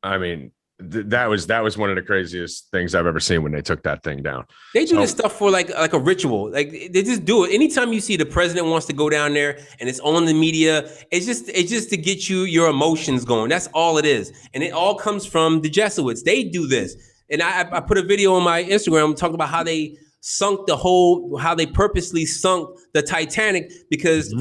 I mean, that was one of the craziest things I've ever seen when they took that thing down. They do this stuff for like a ritual. Like, they just do it. Anytime you see the president wants to go down there and it's on the media, it's just to get your emotions going. That's all it is. And it all comes from the Jesuits. They do this. And I put a video on my Instagram talking about how they how they purposely sunk the Titanic because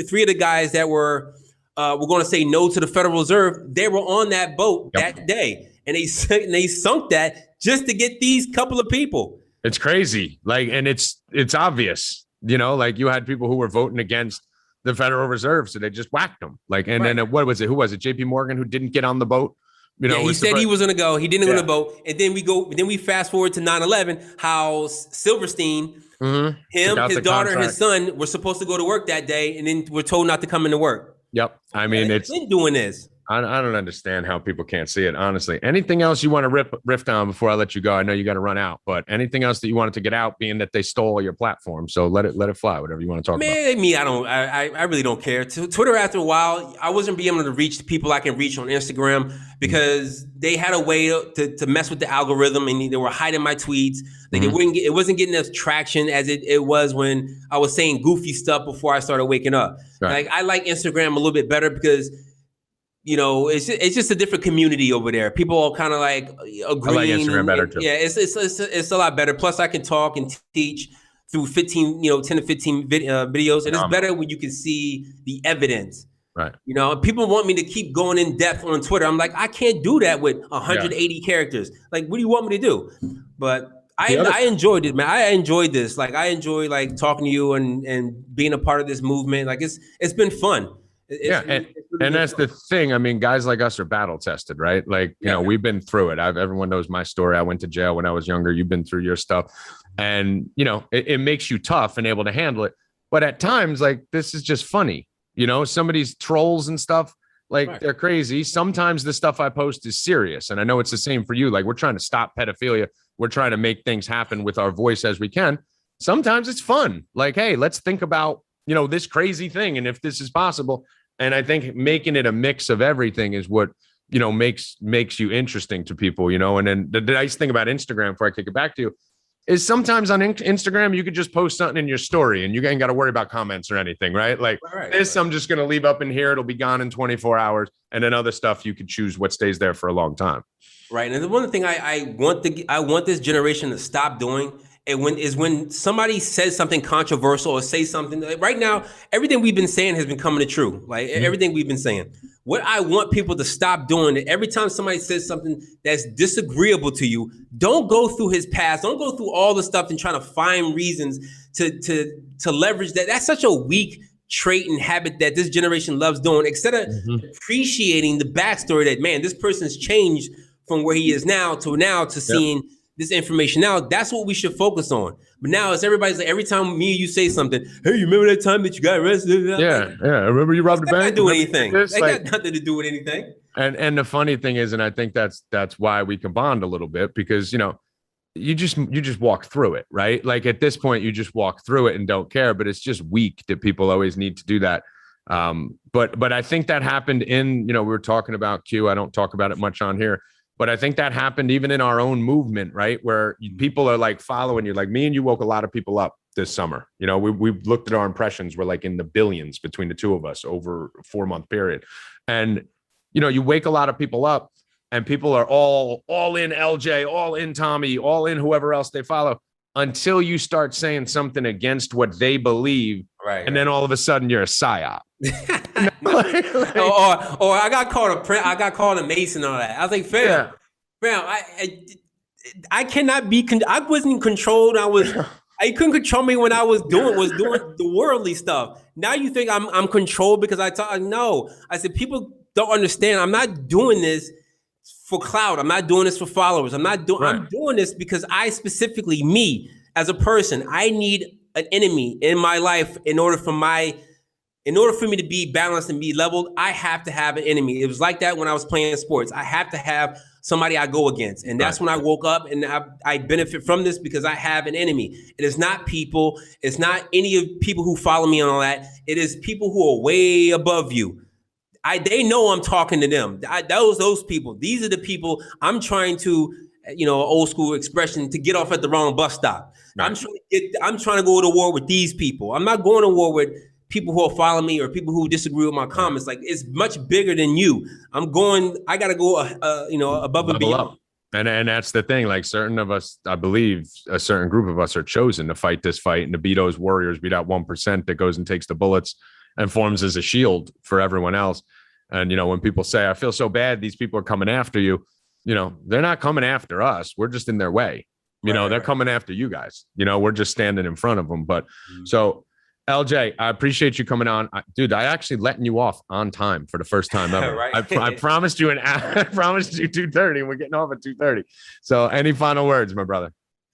three of the guys that were going to say no to the Federal Reserve, they were on that boat that day, and they sunk that just to get these couple of people. It's crazy, like, and it's obvious, you know, like you had people who were voting against the Federal Reserve, so they just whacked them. Like, and then what was it? Who was it? JP Morgan, who didn't get on the boat. You know, he said he was going to go. He didn't go on the boat. And then we fast forward to 9/11, how Silverstein, him, his daughter, and his son were supposed to go to work that day, and then were told not to come into work. Yep. I mean, it's been doing this. I don't understand how people can't see it, honestly. Anything else you want to riff on before I let you go? I know you got to run out, but anything else that you wanted to get out, being that they stole your platform, so let it fly. Whatever you want to talk about. I really don't care. Twitter, after a while, I wasn't being able to reach the people I can reach on Instagram because they had a way to mess with the algorithm, and they were hiding my tweets. Like it wasn't getting as traction as it was when I was saying goofy stuff before I started waking up. Right. Like, I like Instagram a little bit better because, you know, it's just a different community over there. People all kind of like agreeing. I like Instagram better too. Yeah, it's a lot better. Plus, I can talk and teach through 10 to 15 videos, and it's better when you can see the evidence. Right. You know, people want me to keep going in depth on Twitter. I'm like, I can't do that with 180 characters. Like, what do you want me to do? But I enjoyed it, man. I enjoyed this. Like, I enjoy like talking to you and being a part of this movement. Like, it's been fun. And that's the thing. I mean, guys like us are battle tested, right? Like, you know, we've been through it. Everyone knows my story. I went to jail when I was younger. You've been through your stuff, and you know, it makes you tough and able to handle it. But at times, like, this is just funny. You know, some of these trolls and stuff, like, they're crazy. Sometimes the stuff I post is serious, and I know it's the same for you. Like, we're trying to stop pedophilia. We're trying to make things happen with our voice as we can. Sometimes it's fun. Like, hey, let's think about, you know, this crazy thing, and if this is possible. And I think making it a mix of everything is what, you know, makes you interesting to people, you know. And then the nice thing about Instagram, before I kick it back to you, is sometimes on Instagram, you could just post something in your story and you ain't got to worry about comments or anything, right? Like this, I'm just going to leave up in here. It'll be gone in 24 hours. And then other stuff, you could choose what stays there for a long time. Right. And the one thing I want this generation to stop doing is when somebody says something controversial or say something. Like, right now, everything we've been saying has been coming to true. Like everything we've been saying. What I want people to stop doing, every time somebody says something that's disagreeable to you, don't go through his past. Don't go through all the stuff and trying to find reasons to leverage that. That's such a weak trait and habit that this generation loves doing. Instead of appreciating the backstory that, man, this person's changed from where he is now to seeing this information now. That's what we should focus on. But now it's everybody's like, every time me or you say something, hey, you remember that time that you got arrested? Yeah. I remember you robbed the bank. That got nothing to do with anything. And the funny thing is, and I think that's why we can bond a little bit, because, you know, you just walk through it, right? Like at this point, you just walk through it and don't care. But it's just weak that people always need to do that. But I think that happened in, you know, we were talking about Q. I don't talk about it much on here. But I think that happened even in our own movement, right? Where people are like following you. Like me and you woke a lot of people up this summer. You know, we've looked at our impressions. We're like in the billions between the two of us over a 4-month period. And, you know, you wake a lot of people up and people are all in LJ, all in Tommy, all in whoever else they follow, until you start saying something against what they believe. Right. And then all of a sudden you're a psyop. Or I got called a Mason and all that. I was like, fam, I cannot be. I wasn't controlled. I was You couldn't control me when I was doing the worldly stuff. Now you think I'm controlled because I talk. No, I said people don't understand. I'm not doing this for clout. I'm not doing this for followers. I'm doing this because I specifically, me as a person, I need an enemy in my life in order for me to be balanced and be leveled. I have to have an enemy. It was like that when I was playing sports. I have to have somebody I go against. And that's when I woke up, and I benefit from this because I have an enemy. It is not people. It's not any of people who follow me and all that. It is people who are way above you. They know I'm talking to them. Those people. These are the people I'm trying to, old school expression, to get off at the wrong bus stop. Right. I'm trying to go to war with these people. I'm not going to war with people who are following me or people who disagree with my comments. Like, it's much bigger than you. I got to go, above and beyond. And that's the thing. Like, certain of us, I believe a certain group of us are chosen to fight this fight and to be those warriors, be that 1% that goes and takes the bullets and forms as a shield for everyone else. And, when people say, I feel so bad, these people are coming after you, they're not coming after us. We're just in their way. They're coming after you guys. We're just standing in front of them. But so, LJ, I appreciate you coming on. Dude, I actually letting you off on time for the first time ever. Right. I promised you I promised you 2:30, and we're getting off at 2:30. So any final words, my brother?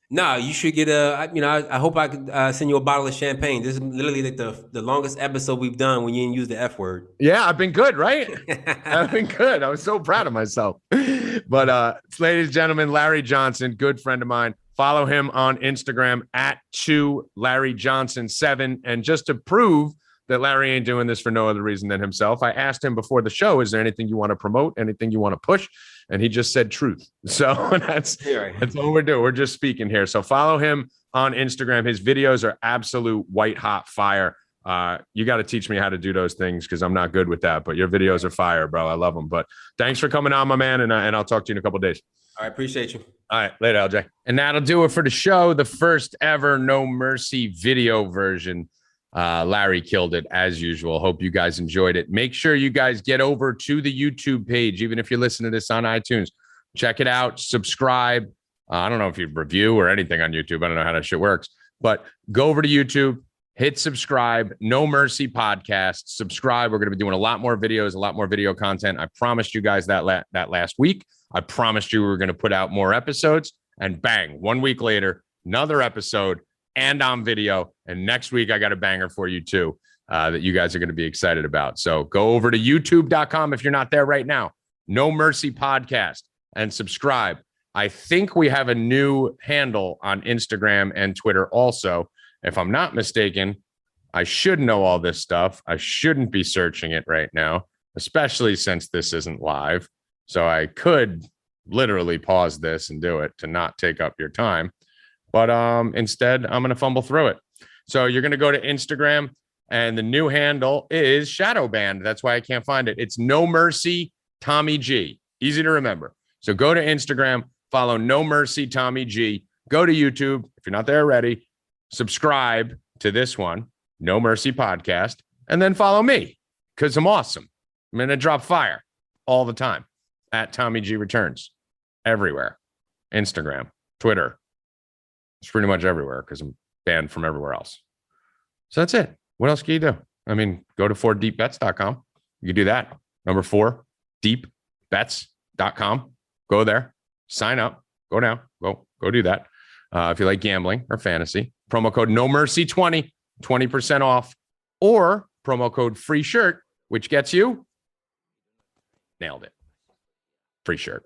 No, you should get I hope I could send you a bottle of champagne. This is literally like the longest episode we've done when you didn't use the F word. Yeah, I've been good, right? I've been good. I was so proud of myself. But ladies and gentlemen, Larry Johnson, good friend of mine. Follow him on Instagram at 2LarryJohnson7. And just to prove that Larry ain't doing this for no other reason than himself, I asked him before the show, is there anything you want to promote, anything you want to push? And he just said truth. So that's what we're doing. We're just speaking here. So follow him on Instagram. His videos are absolute white hot fire. You got to teach me how to do those things because I'm not good with that. But your videos are fire, bro. I love them. But thanks for coming on, my man. And I'll talk to you in a couple of days. I appreciate you. All right. Later, LJ. And that'll do it for the show. The first ever No Mercy video version. Larry killed it as usual. Hope you guys enjoyed it. Make sure you guys get over to the YouTube page, even if you're listening to this on iTunes. Check it out. Subscribe. I don't know if you review or anything on YouTube. I don't know how that shit works, but go over to YouTube, hit subscribe. No Mercy Podcast. Subscribe. We're going to be doing a lot more videos, a lot more video content. I promised you guys that last week. I promised you we were going to put out more episodes, and bang, 1 week later, another episode and on video. And next week, I got a banger for you too, that you guys are going to be excited about. So go over to youtube.com if you're not there right now, No Mercy Podcast, and subscribe. I think we have a new handle on Instagram and Twitter also. If I'm not mistaken, I should know all this stuff. I shouldn't be searching it right now, especially since this isn't live. So I could literally pause this and do it to not take up your time. But instead, I'm going to fumble through it. So you're going to go to Instagram, and the new handle is Shadow Band. That's why I can't find it. It's No Mercy Tommy G. Easy to remember. So go to Instagram, follow No Mercy Tommy G. Go to YouTube if you're not there already. Subscribe to this one, No Mercy Podcast, and then follow me because I'm awesome. I'm going to drop fire all the time at Tommy G Returns everywhere. Instagram, Twitter. It's pretty much everywhere because I'm banned from everywhere else. So that's it. What else can you do? I mean, go to 4deepbets.com. You can do that. Number 4, deepbets.com. Go there, sign up, go now, go do that. If you like gambling or fantasy, promo code No Mercy 20% off, or promo code free shirt, which gets you nailed it. Free shirt.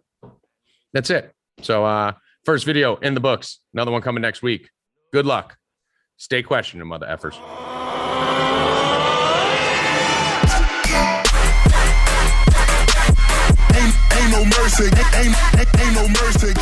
That's it. So, first video in the books. Another one coming next week. Good luck. Stay questioning, mother effers. Ain't no mercy. Ain't no mercy.